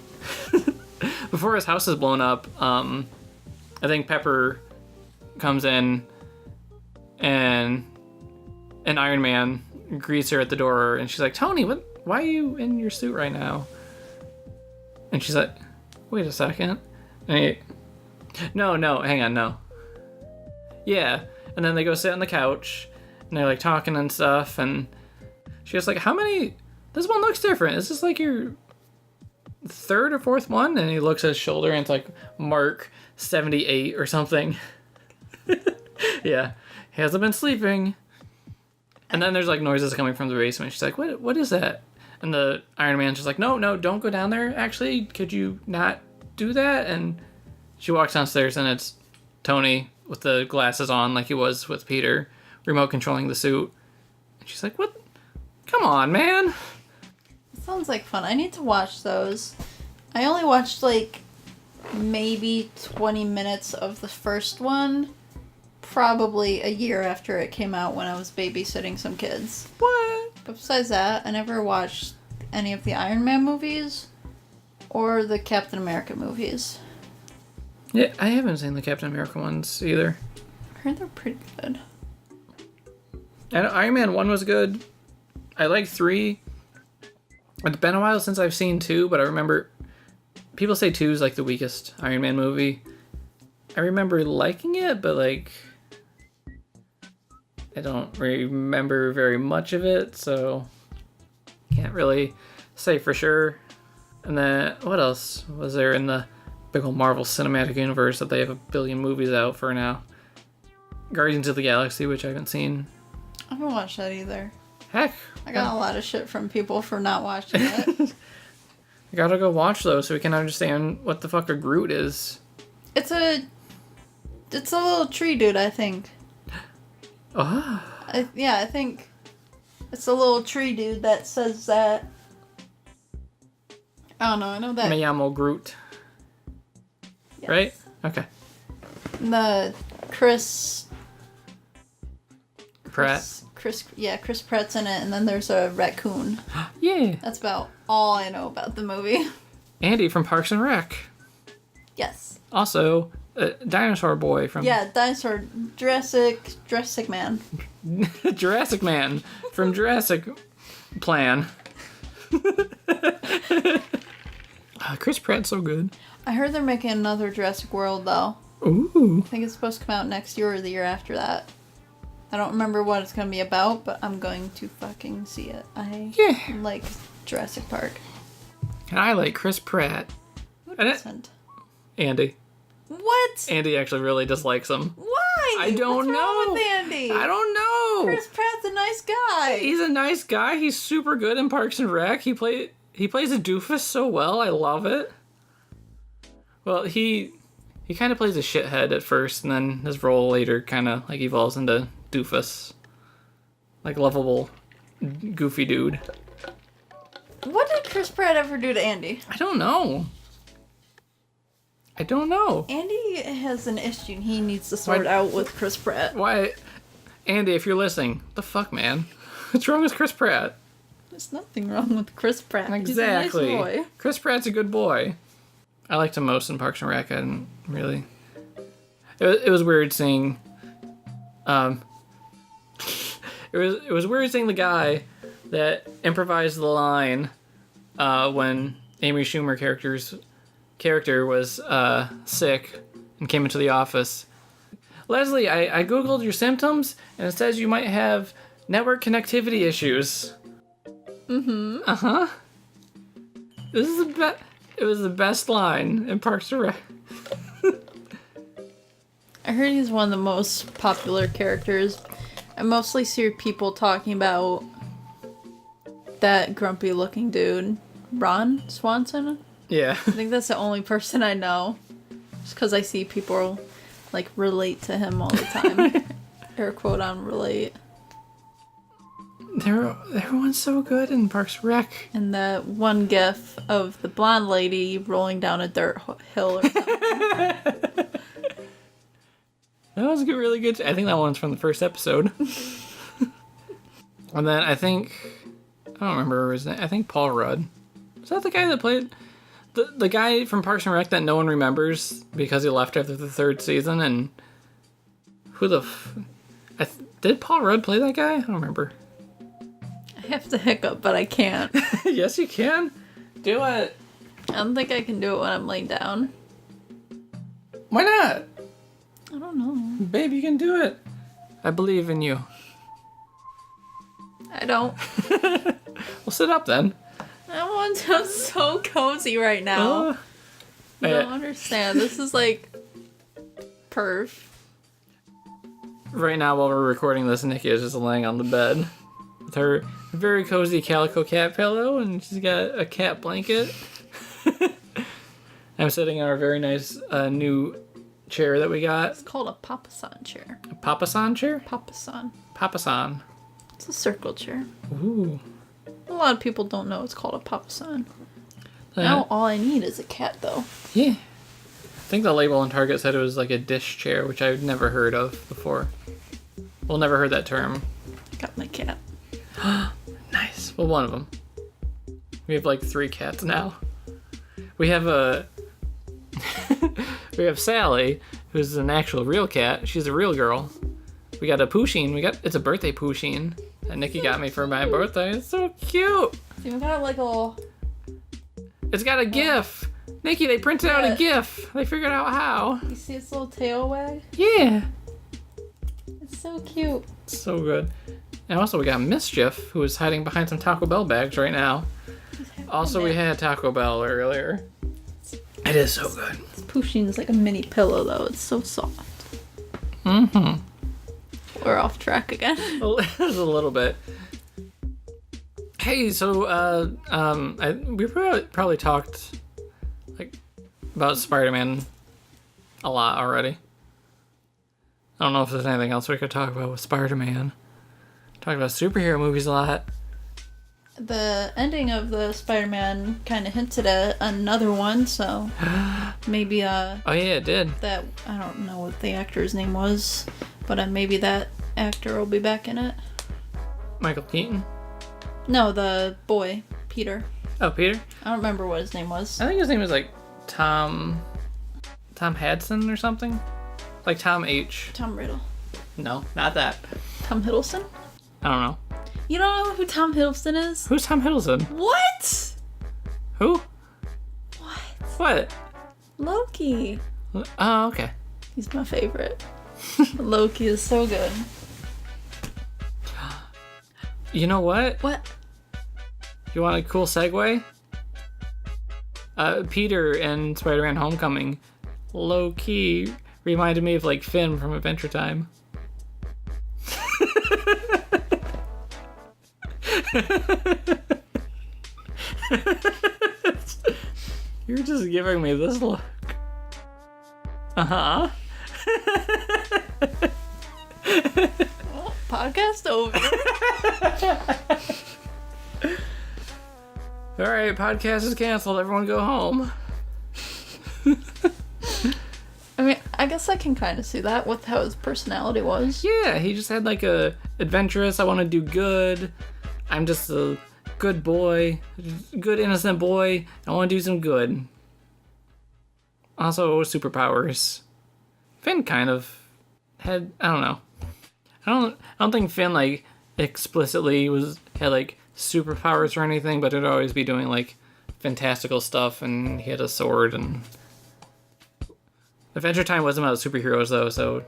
before his house is blown up, I think Pepper comes in and Iron Man greets her at the door, and she's like, Tony, why are you in your suit right now? And she's like, wait a second. No, hang on, no. Yeah. And then they go sit on the couch, and they're like talking and stuff, and she was like, this one looks different. Is this like your third or fourth one? And he looks at his shoulder, and it's like Mark 78 or something. Yeah. He hasn't been sleeping. And then there's like noises coming from the basement. She's like, what is that? And the Iron Man's just like, no, don't go down there. Actually, could you not do that? And she walks downstairs, and it's Tony with the glasses on like he was with Peter, remote controlling the suit. And she's like, what? Come on, man. Sounds like fun. I need to watch those. I only watched like maybe 20 minutes of the first one, probably a year after it came out when I was babysitting some kids. What? But besides that, I never watched any of the Iron Man movies or the Captain America movies. Yeah, I haven't seen the Captain America ones either. I heard they're pretty good. I know Iron Man 1 was good. I like 3. It's been a while since I've seen 2, but I remember people say 2 is like the weakest Iron Man movie. I remember liking it, but like I don't remember very much of it, so can't really say for sure. And then what else was there in the big old Marvel Cinematic Universe that they have a billion movies out for now? Guardians of the Galaxy, which I haven't seen. I haven't watched that either. Heck. I got a lot of shit from people for not watching it. I gotta go watch those so we can understand what the fuck a Groot is. It's a little tree dude, I think. Oh. I think it's a little tree dude that says that. I don't know, I know that. Me llamo Groot. Yes. Right? Okay. The Chris Pratt. Chris Pratt's in it, and then there's a raccoon. Yeah. That's about all I know about the movie. Andy from Parks and Rec. Yes. Also, Dinosaur Boy from... Yeah, Dinosaur. Jurassic Man. Jurassic Man from Jurassic Plan. Chris Pratt's so good. I heard they're making another Jurassic World, though. Ooh. I think it's supposed to come out next year or the year after that. I don't remember what it's going to be about, but I'm going to fucking see it. I like Jurassic Park. And I like Chris Pratt. Who doesn't? Andy. What? Andy actually really dislikes him. Why? I don't What's know. wrong with Andy? I don't know. Chris Pratt's a nice guy. He's a nice guy. He's super good in Parks and Rec. He plays a doofus so well. I love it. Well, he kind of plays a shithead at first, and then his role later kind of like evolves into doofus, like lovable, goofy dude. What did Chris Pratt ever do to Andy? I don't know. Andy has an issue he needs to sort out with Chris Pratt. Why, Andy? If you're listening, the fuck, man, what's wrong with Chris Pratt? There's nothing wrong with Chris Pratt. Exactly. He's a nice boy. Chris Pratt's a good boy. I liked him most in Parks and Rec. I didn't really. It was weird seeing. It was weird seeing the guy that improvised the line when Amy Schumer character was sick and came into the office. Leslie, I googled your symptoms and it says you might have network connectivity issues. Mm-hmm. Uh-huh. It was the best line in Parks and Rec. I heard he's one of the most popular characters. I mostly see people talking about that grumpy looking dude, Ron Swanson. Yeah. I think that's the only person I know. Just because I see people like relate to him all the time. Air quote on relate. Everyone's so good in Parks and Rec. And that one gif of the blonde lady rolling down a dirt hill or something. That was really good. I think that one's from the first episode. And then I think I don't remember his name. I think Paul Rudd. Is that the guy that played... The guy from Parks and Rec that no one remembers because he left after the 3rd season, and... Who the... Did Paul Rudd play that guy? I don't remember. I have to hiccup, but I can't. Yes, you can. Do it. I don't think I can do it when I'm laying down. Why not? I don't know. Babe, you can do it. I believe in you. I don't. Well, sit up then. I'm so cozy right now. You don't understand. This is like perf. Right now, while we're recording this, Nikki is just laying on the bed with her very cozy calico cat pillow, and she's got a cat blanket. I'm sitting in our very nice new chair that we got. It's called a papasan chair. A papasan chair? Papasan. Papasan. It's a circle chair. Ooh. A lot of people don't know it's called a papasan. Now all I need is a cat, though. Yeah. I think the label on Target said it was like a dish chair, which I've never heard of before. Well, never heard that term. Got my cat. Nice. Well, one of them. We have like 3 cats now. We have we have Sally, who's an actual real cat. She's a real girl. We got a Pusheen. It's a birthday Pusheen that Nikki got me for my birthday. It's so cute. You got like a little... It's got a GIF. Nikki, they printed out a GIF. They figured out how. You see its little tail wag? Yeah. It's so cute. It's so good. And also we got Mischief, who is hiding behind some Taco Bell bags right now. Also, we had Taco Bell earlier. It is so good. This Pusheen's like a mini pillow, though. It's so soft. Mm-hmm. We're off track again. Just a little bit. Hey, so we probably talked like about Spider-Man a lot already. I don't know if there's anything else we could talk about with Spider-Man. Talked about superhero movies a lot. The ending of the Spider-Man kind of hinted at another one, so maybe oh yeah, it did. That, I don't know what the actor's name was, but maybe that actor will be back in it. Michael Keaton? No, the boy, Peter. Oh, Peter? I don't remember what his name was. I think his name was like Tom Hadson or something? Like Tom H. Tom Riddle. No, not that. Tom Hiddleston? I don't know. You don't know who Tom Hiddleston is? Who's Tom Hiddleston? What? Who? What? What? Loki. Oh, okay. He's my favorite. Loki is so good. You know what? What? You want a cool segue? Peter in Spider-Man Homecoming, low-key, reminded me of like Finn from Adventure Time. You're just giving me this look. Uh-huh. Well, podcast over. Alright, podcast is canceled. Everyone go home. I mean, I guess I can kind of see that with how his personality was. Yeah, he just had like a adventurous, I want to do good. I'm just a good boy, good innocent boy. I want to do some good. Also, superpowers. Finn kind of had, I don't know. I don't think Finn like explicitly had like superpowers or anything, but it'd always be doing like fantastical stuff, and he had a sword. And Adventure Time wasn't about superheroes though, so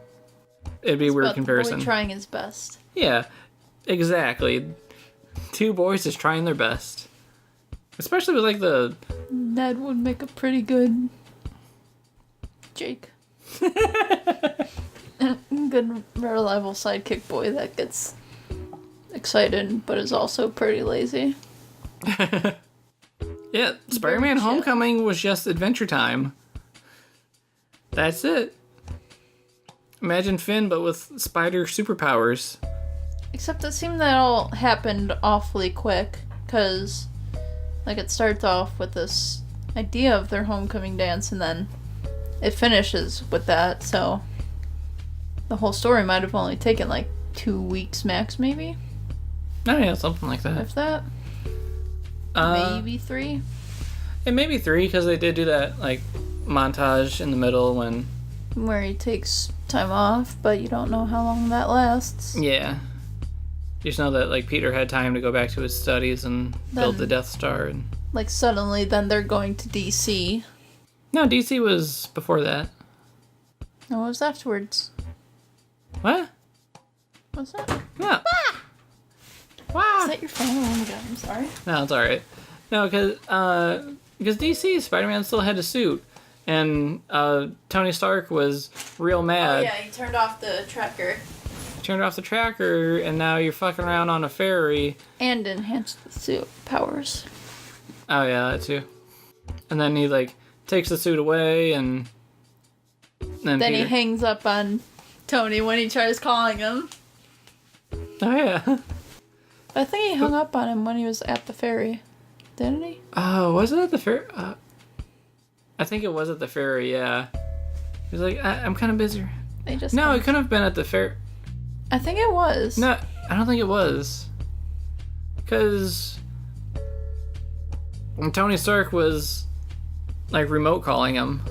it'd be a weird comparison. The boy trying his best. Yeah, exactly. 2 boys just trying their best, especially with like the Ned would make a pretty good Jake. Good reliable sidekick boy that gets excited but is also pretty lazy. Yeah, Spider-Man Homecoming was just Adventure Time. That's it. Imagine Finn but with spider superpowers. Except it seemed that all happened awfully quick, because like it starts off with this idea of their homecoming dance and then it finishes with that, so the whole story might have only taken like 2 weeks max, maybe? Oh yeah, something like that. If that. Maybe 3. It may be 3 because they did do that like montage in the middle when. Where he takes time off, but you don't know how long that lasts. Yeah. You just know that like Peter had time to go back to his studies and build the Death Star. And... Like suddenly, then they're going to DC. No, DC was before that. No, it was afterwards. What? What's that? No. Ah! Wow. Is that your phone? Oh my god, I'm sorry. No, it's alright. No, because DC, Spider-Man still had a suit. And Tony Stark was real mad. Oh yeah, he turned off the tracker. Turned off the tracker, and now you're fucking around on a ferry. And enhanced the suit powers. Oh yeah, that too. And then he like takes the suit away, and then He Peter... hangs up on Tony when he tries calling him. Oh yeah. I think he hung up on him when he was at the ferry, didn't he? Oh, was it at the ferry? I think it was at the ferry. Yeah. He was like, I'm kind of busy. They just No, it couldn't have been at the ferry. I think it was. No, I don't think it was. Because when Tony Stark was like remote calling him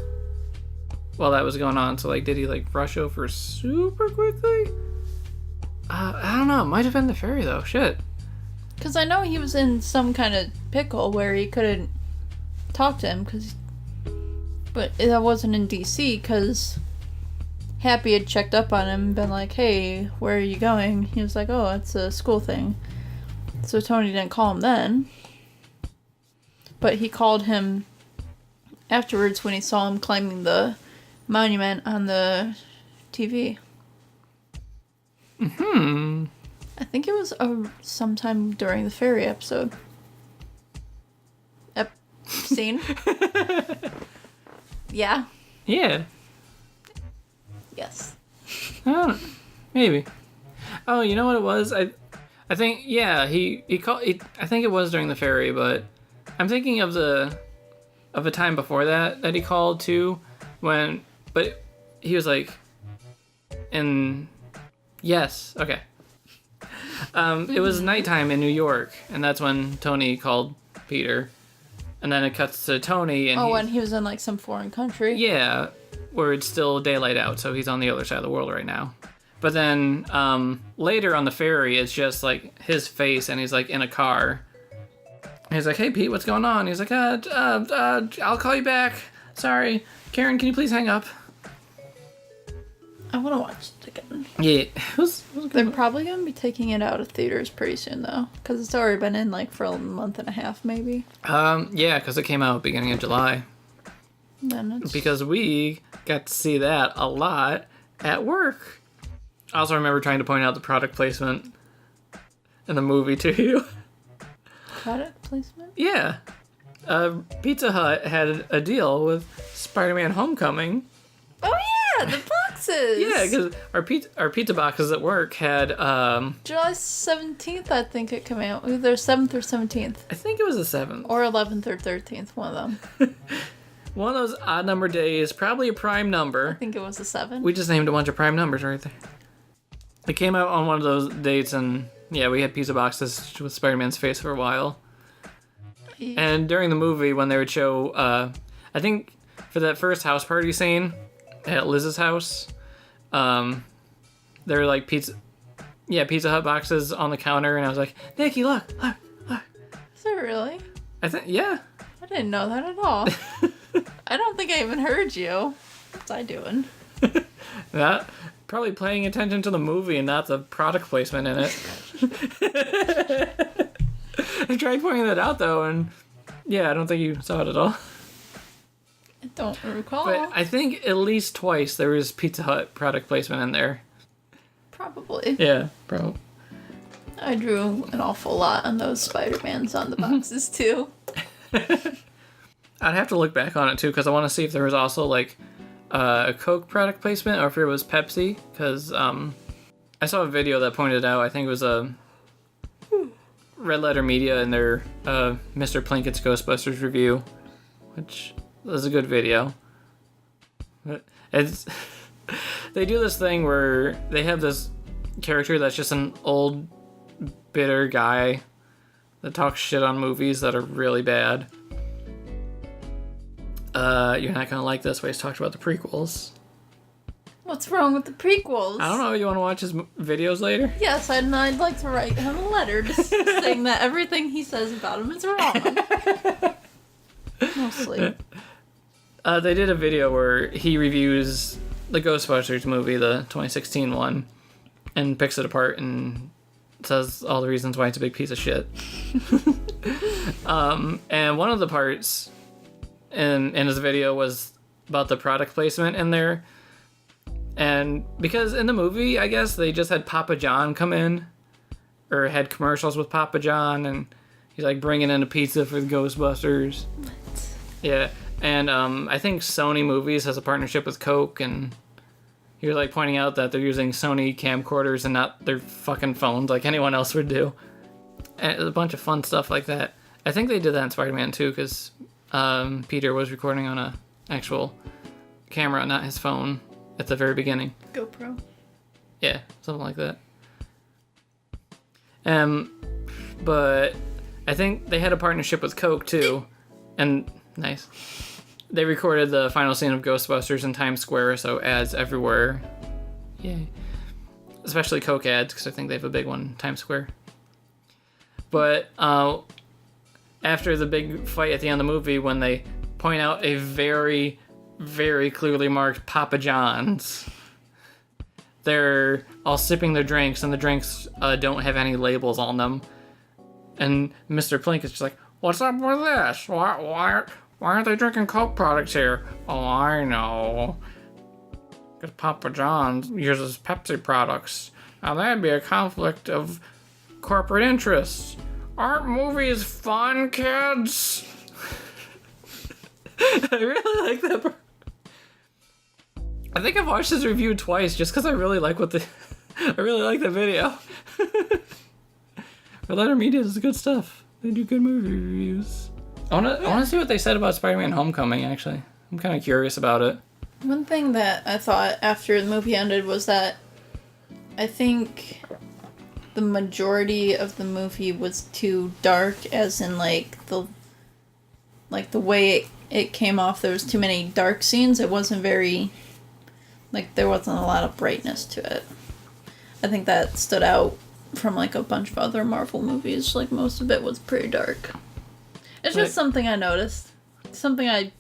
while that was going on, so like, did he like rush over super quickly? I don't know. It might have been the ferry though. Shit. Because I know he was in some kind of pickle where he couldn't talk to him, but that wasn't in DC because Happy had checked up on him and been like, hey, where are you going? He was like, oh, it's a school thing. So Tony didn't call him then. But he called him afterwards when he saw him climbing the monument on the TV. I think it was sometime during the ferry episode. Scene? Yeah. Yeah. Yes. Oh, maybe. Oh, you know what it was? I think yeah. He called. I think it was during the ferry, but I'm thinking of a time before that he called too, but he was like, and yes, okay. It was nighttime in New York, and that's when Tony called Peter, and then it cuts to Tony, and when he was in like some foreign country. yeah, where it's still daylight out, so he's on the other side of the world right now. But then later on the ferry, it's just like his face, and he's like in a car. And he's like, "Hey Pete, what's going on?" He's like, "I'll call you back. Sorry, Karen, can you please hang up?" I want to watch it again. Yeah, it was They're probably going to be taking it out of theaters pretty soon, though. Because it's already been in, like, for a month and a half, maybe. Yeah, because it came out beginning of July. Then it's... Because we got to see that a lot at work. I also remember trying to point out the product placement in the movie to you. Product placement? Yeah. Pizza Hut had a deal with Spiderman Homecoming. Oh, yeah! The boxes! Yeah, because our pizza boxes at work had... July 17th, I think it came out. Either 7th or 17th. I think it was the 7th. Or 11th or 13th, one of them. One of those odd number days, probably a prime number. I think it was the 7th. We just named a bunch of prime numbers right there. It came out on one of those dates, and yeah, we had pizza boxes with Spider-Man's face for a while. Yeah. And during the movie, when they would show, I think for that first house party scene at Liz's house, there were like Pizza Hut boxes on the counter, and I was like, Nikki, look. Is it really? I think, yeah. I didn't know that at all. I don't think I even heard you. What's I doing? That probably paying attention to the movie and not the product placement in it. I tried pointing that out though, and yeah, I don't think you saw it at all. I don't recall. But I think at least twice there was Pizza Hut product placement in there. Probably. Yeah, probably. I drew an awful lot on those Spider-Mans on the boxes too. I'd have to look back on it too, because I want to see if there was also like a Coke product placement or if it was Pepsi, because I saw a video that pointed out, I think it was a Red Letter Media in their Mr. Plinkett's Ghostbusters review, which was a good video. It's they do this thing where they have this character that's just an old bitter guy that talks shit on movies that are really bad. You're not gonna like this, but he's talked about the prequels. What's wrong with the prequels? I don't know. You want to watch his videos later? Yes, I'd like to write him a letter just saying that everything he says about him is wrong. Mostly. They did a video where he reviews the Ghostbusters movie, the 2016 one, and picks it apart and says all the reasons why it's a big piece of shit. And one of the parts in his video was about the product placement in there. And because in the movie, I guess, they just had Papa John come in, or had commercials with Papa John, and he's like bringing in a pizza for the Ghostbusters. What? Yeah, and I think Sony Movies has a partnership with Coke, and he was like pointing out that they're using Sony camcorders and not their fucking phones like anyone else would do. And a bunch of fun stuff like that. I think they did that in Spider-Man too, because Peter was recording on a actual camera, not his phone, at the very beginning. GoPro. Yeah, something like that. But I think they had a partnership with Coke too, and nice. They recorded the final scene of Ghostbusters in Times Square, so ads everywhere. Yay. Especially Coke ads, because I think they have a big one in Times Square. But after the big fight at the end of the movie, when they point out a very, very clearly marked Papa John's, they're all sipping their drinks, and the drinks don't have any labels on them. And Mr. Plink is just like, "What's up with this? Why aren't they drinking Coke products here?" "Oh, I know. Because Papa John's uses Pepsi products. Now that'd be a conflict of corporate interests. Aren't movies fun, kids?" I really like that part. I think I've watched this review twice just because I really like I really like the video. Red Letter Media does good stuff. They do good movie reviews. I wanna see what they said about Spider-Man Homecoming, actually. I'm kind of curious about it. One thing that I thought after the movie ended was that I think the majority of the movie was too dark, as in the way it came off. There was too many dark scenes. It wasn't very, there wasn't a lot of brightness to it. I think that stood out from a bunch of other Marvel movies. Most of it was pretty dark. It's just something I noticed. Something I...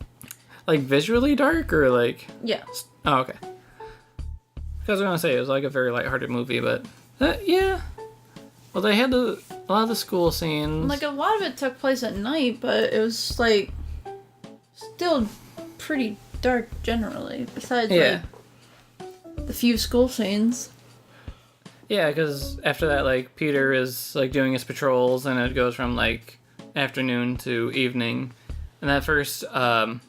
visually dark, or Yeah. Oh, okay. Because I was going to say, it was a very lighthearted movie, but... yeah. Well, they had a lot of the school scenes. A lot of it took place at night, but it was, still pretty dark generally, besides, the few school scenes. Yeah, because after that, Peter is, doing his patrols, and it goes from, afternoon to evening. And that first, fight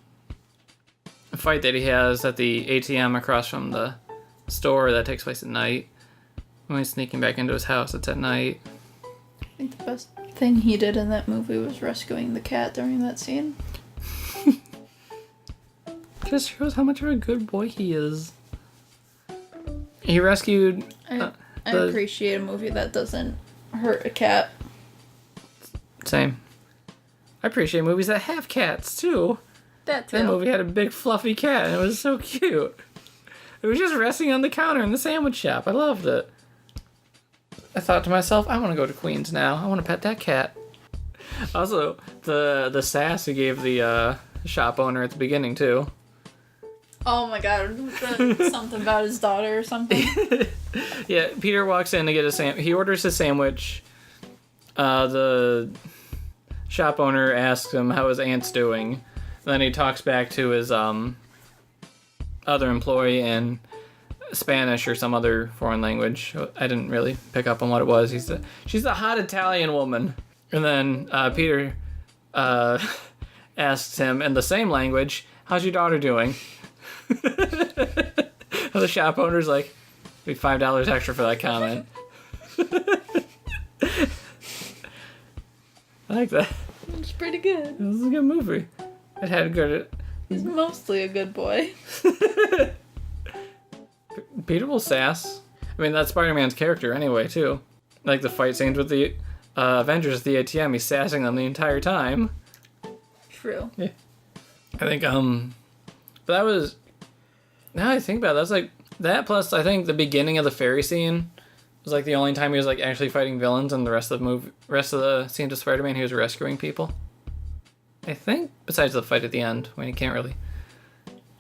that he has at the ATM across from the store, that takes place at night. When he's sneaking back into his house, it's at night. I think the best thing he did in that movie was rescuing the cat during that scene. Just shows how much of a good boy he is. He rescued... I appreciate a movie that doesn't hurt a cat. Same. I appreciate movies that have cats, too. That too. That movie had a big fluffy cat, and it was so cute. It was just resting on the counter in the sandwich shop. I loved it. I thought to myself, I want to go to Queens now. I want to pet that cat. Also, the sass he gave the shop owner at the beginning, too. Oh my god, something about his daughter or something. Yeah, Peter walks in to get he orders his sandwich. The shop owner asks him how his aunt's doing. Then he talks back to his other employee in Spanish or some other foreign language. I didn't really pick up on what it was. She's a hot Italian woman. And then Peter asks him in the same language, "How's your daughter doing?" The shop owner's like, "Be $5 extra for that comment." I like that. It's pretty good. It was a good movie. It had a good... He's mostly a good boy. Peter will sass. I mean, that's Spider-Man's character anyway, too. The fight scenes with the Avengers at the ATM, he's sassing them the entire time. True. Yeah. I think, but that was, now I think about it, that's like, that plus I think the beginning of the ferry scene was like the only time he was like actually fighting villains, and the rest of the scenes of Spider-Man he was rescuing people. I think, besides the fight at the end, when he can't really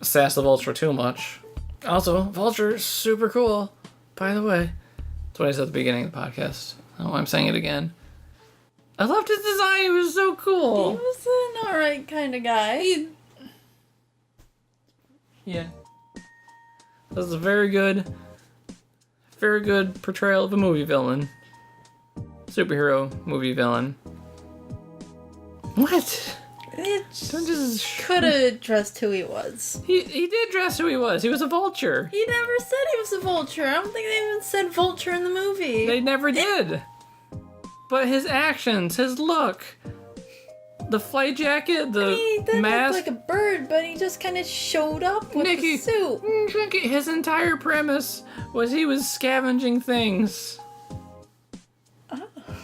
sass the Vulture too much. Also, Vulture's super cool, by the way. That's what I said at the beginning of the podcast. I don't know why I'm saying it again. I loved his design, he was so cool. He was an alright kind of guy. Yeah. That was a very good portrayal of a movie villain. Superhero movie villain. What? It Don't just could have dressed who he was. He did dress who he was. He was a vulture. He never said he was a vulture. I don't think they even said vulture in the movie. They never did. But his actions, his look, the flight jacket, the He did mask. look like a bird, but he just kind of showed up with Nikki, the suit. his entire premise was he was scavenging things.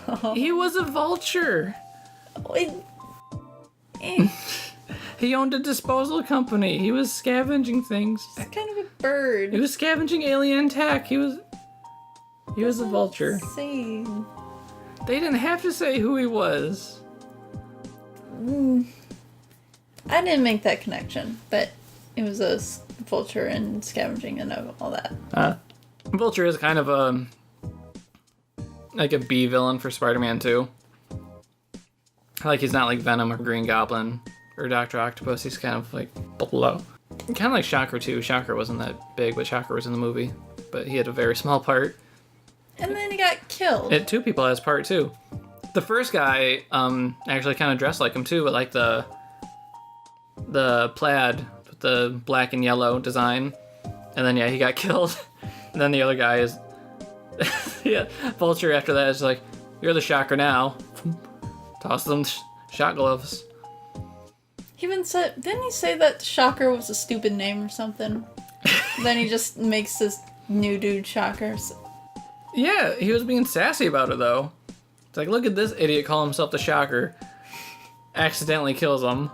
Oh. He was a vulture. Eh, He owned a disposal company. He was scavenging things. He's kind of a bird. He was scavenging alien tech. He was a vulture. Insane. They didn't have to say who he was. I didn't make that connection, but it was a vulture and scavenging and all that. Vulture is kind of like a B villain for Spider-Man 2. Like, he's not like Venom or Green Goblin or Dr. Octopus. He's kind of like below. Kind of like Shocker too. Shocker wasn't that big, but Shocker was in the movie. But he had a very small part. And then he got killed. Two people has part too. The first guy actually kind of dressed like him too, but like the plaid with the black and yellow design. And then yeah, he got killed. And then the other guy is yeah, Vulture after that is like, you're the Shocker now. Toss them shot gloves. He even said, didn't he say that Shocker was a stupid name or something? Then he just makes this new dude Shocker. Yeah, he was being sassy about it though. It's like, look at this idiot call himself the Shocker. Accidentally kills him.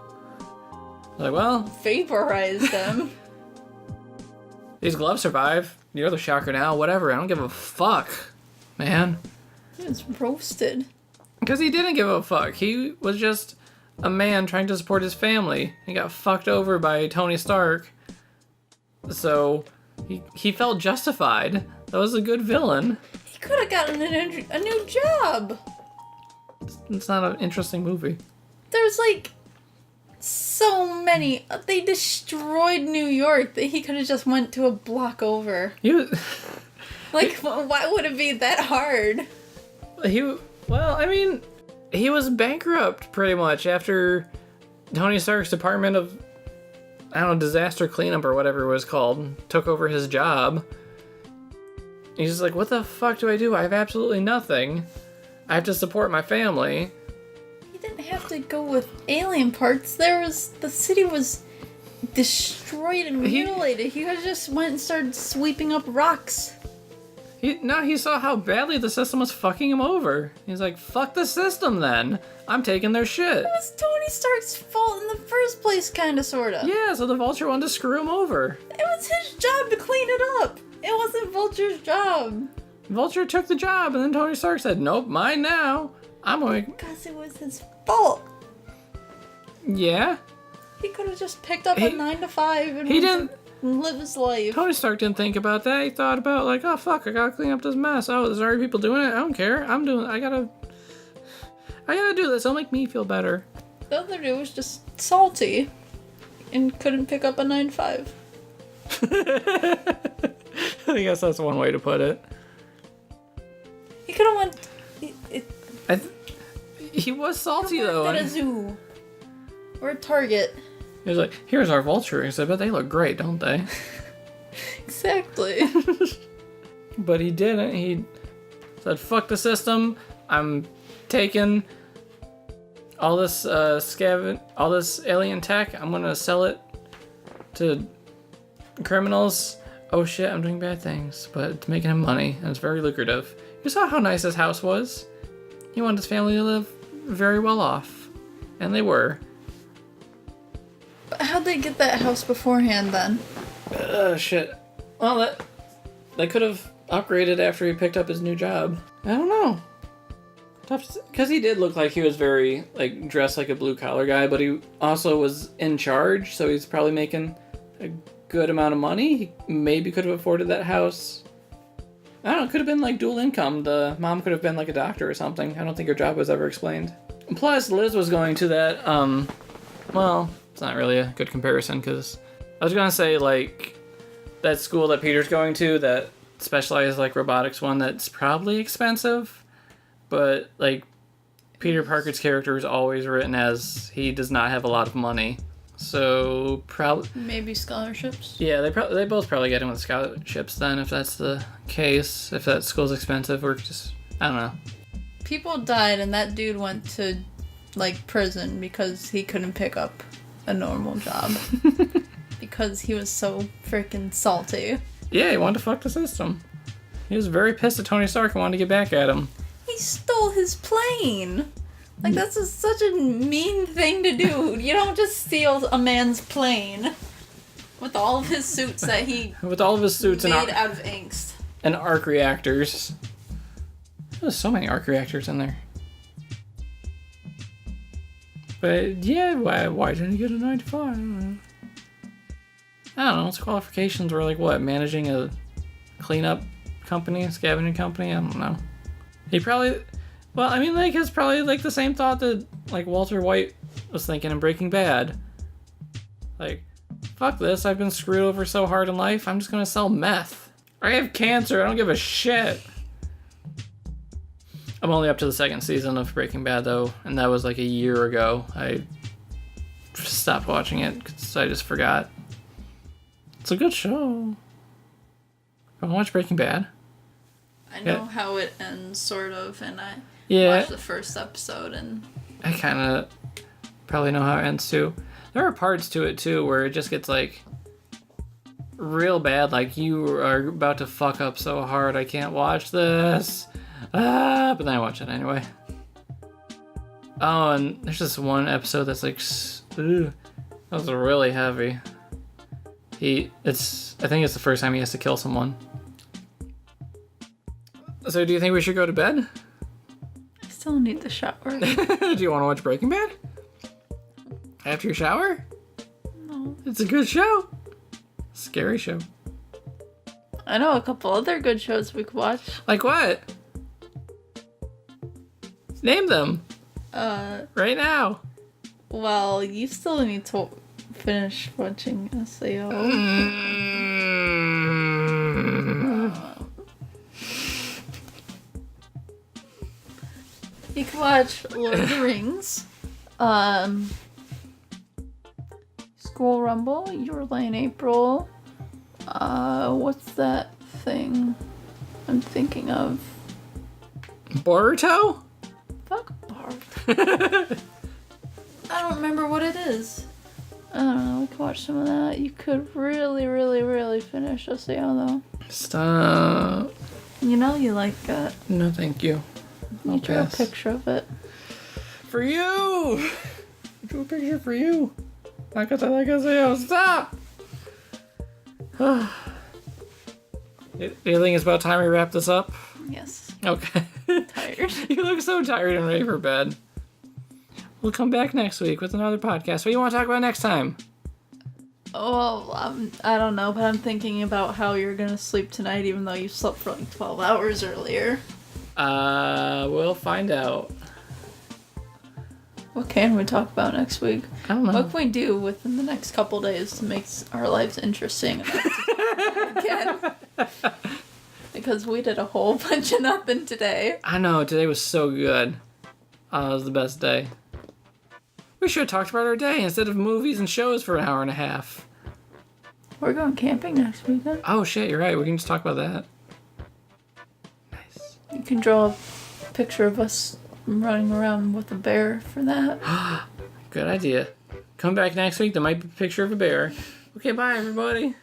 Like, well, Vaporized him. these gloves survive. You're the Shocker now. Whatever. I don't give a fuck, man. He was roasted. Because he didn't give a fuck. He was just a man trying to support his family. He got fucked over by Tony Stark. So he felt justified. That was a good villain. He could have gotten a new job. It's not an interesting movie. There's like so many. They destroyed New York that he could have just went to a block over. He was... Like, why would it be that hard? Well, I mean, he was bankrupt pretty much after Tony Stark's Department of, I don't know, Disaster Cleanup or whatever it was called, took over his job. He's just like, what the fuck do? I have absolutely nothing. I have to support my family. He didn't have to go with alien parts. The city was destroyed and mutilated. He could have just went and started sweeping up rocks. He saw how badly the system was fucking him over. He's like, fuck the system then. I'm taking their shit. It was Tony Stark's fault in the first place, kinda, sorta. Yeah, so the Vulture wanted to screw him over. It was his job to clean it up. It wasn't Vulture's job. Vulture took the job, and then Tony Stark said, nope, mine now. I'm going... Because it was his fault. Yeah? He could have just picked up a 9 to 5 and He didn't... live his life. Tony Stark didn't think about that. He thought about, like, oh, fuck, I gotta clean up this mess. Oh, there's already people doing it. I don't care. I gotta do this. It'll make me feel better. The other dude was just salty and couldn't pick up a 9 to 5. I guess that's one way to put it. He could have went... He was salty, He though. at a zoo. Or a Target. He was like, here's our Vulture. He said, but they look great, don't they? Exactly. But he didn't. He said, fuck the system. I'm taking all this all this alien tech. I'm gonna sell it to criminals. Oh shit, I'm doing bad things, but it's making him money, and it's very lucrative. You saw how nice his house was? He wanted his family to live very well off. And they were. But how'd they get that house beforehand then? Shit. Well, they could have upgraded after he picked up his new job. I don't know. Tough, because he did look like he was very, like, dressed like a blue-collar guy, but he also was in charge, so he's probably making a good amount of money. He maybe could have afforded that house. I don't know, it could have been, like, dual income. The mom could have been, like, a doctor or something. I don't think her job was ever explained. Plus, Liz was going to that, well, it's not really a good comparison, because I was going to say, like, that school that Peter's going to, that specialized, like, robotics one, that's probably expensive. But, like, Peter Parker's character is always written as he does not have a lot of money. So, probably... Maybe scholarships? Yeah, they both probably get him with scholarships then, if that's the case. If that school's expensive, or just... I don't know. People died and that dude went to, like, prison because he couldn't pick up a normal job. Because he was so freaking salty. Yeah, he wanted to fuck the system. He was very pissed at Tony Stark and wanted to get back at him. He stole his plane. Like, that's such a mean thing to do. You don't just steal a man's plane. With all of his suits that he With all of his suits made and out of angst. And arc reactors. There's so many arc reactors in there. But yeah, why didn't he get a 9 to 5? I don't know. His qualifications were like what? Managing a cleanup company, scavenging company? I don't know. He probably, well, I mean, like, it's probably like the same thought that like Walter White was thinking in Breaking Bad. Like, fuck this, I've been screwed over so hard in life, I'm just gonna sell meth. I have cancer, I don't give a shit. I'm only up to the second season of Breaking Bad though, and that was like a year ago. I stopped watching it because I just forgot. It's a good show. I watch Breaking Bad. I know how it ends, sort of, and I watched the first episode, and... I kind of probably know how it ends too. There are parts to it too where it just gets like real bad, like you are about to fuck up so hard I can't watch this. But then I watch it anyway. Oh, and there's this one episode that's like, that was really heavy. I think it's the first time he has to kill someone. So do you think we should go to bed? I still need the shower. Do you want to watch Breaking Bad? After your shower? No. It's a good show. Scary show. I know a couple other good shows we could watch. Like what? Name them. Right now. Well, you still need to finish watching SAO. You can watch Lord of the Rings. School Rumble, Your Lane April. What's that thing I'm thinking of? Boruto? Fuck Boruto. I don't remember what it is. I don't know, we could watch some of that. You could really, really, really finish SAO though. Stop. You know you like that. No, thank you. You drew a picture of it. For you! I drew a picture for you. Not because I like SAO. Stop! Do you think it's about time we wrap this up? Yes. Okay. I'm tired. You look so tired and ready for bed. We'll come back next week with another podcast. What do you want to talk about next time? Oh, well, I don't know, but I'm thinking about how you're gonna sleep tonight even though you slept for like 12 hours earlier. We'll find out. What can we talk about next week? I don't know. What can we do within the next couple days to make our lives interesting enough to again? Because we did a whole bunch of nothing today. I know, today was so good. It was the best day. We should have talked about our day instead of movies and shows for an hour and a half. We're going camping next weekend. Oh shit, you're right. We can just talk about that. Nice. You can draw a picture of us running around with a bear for that. Good idea. Come back next week. There might be a picture of a bear. Okay, bye everybody.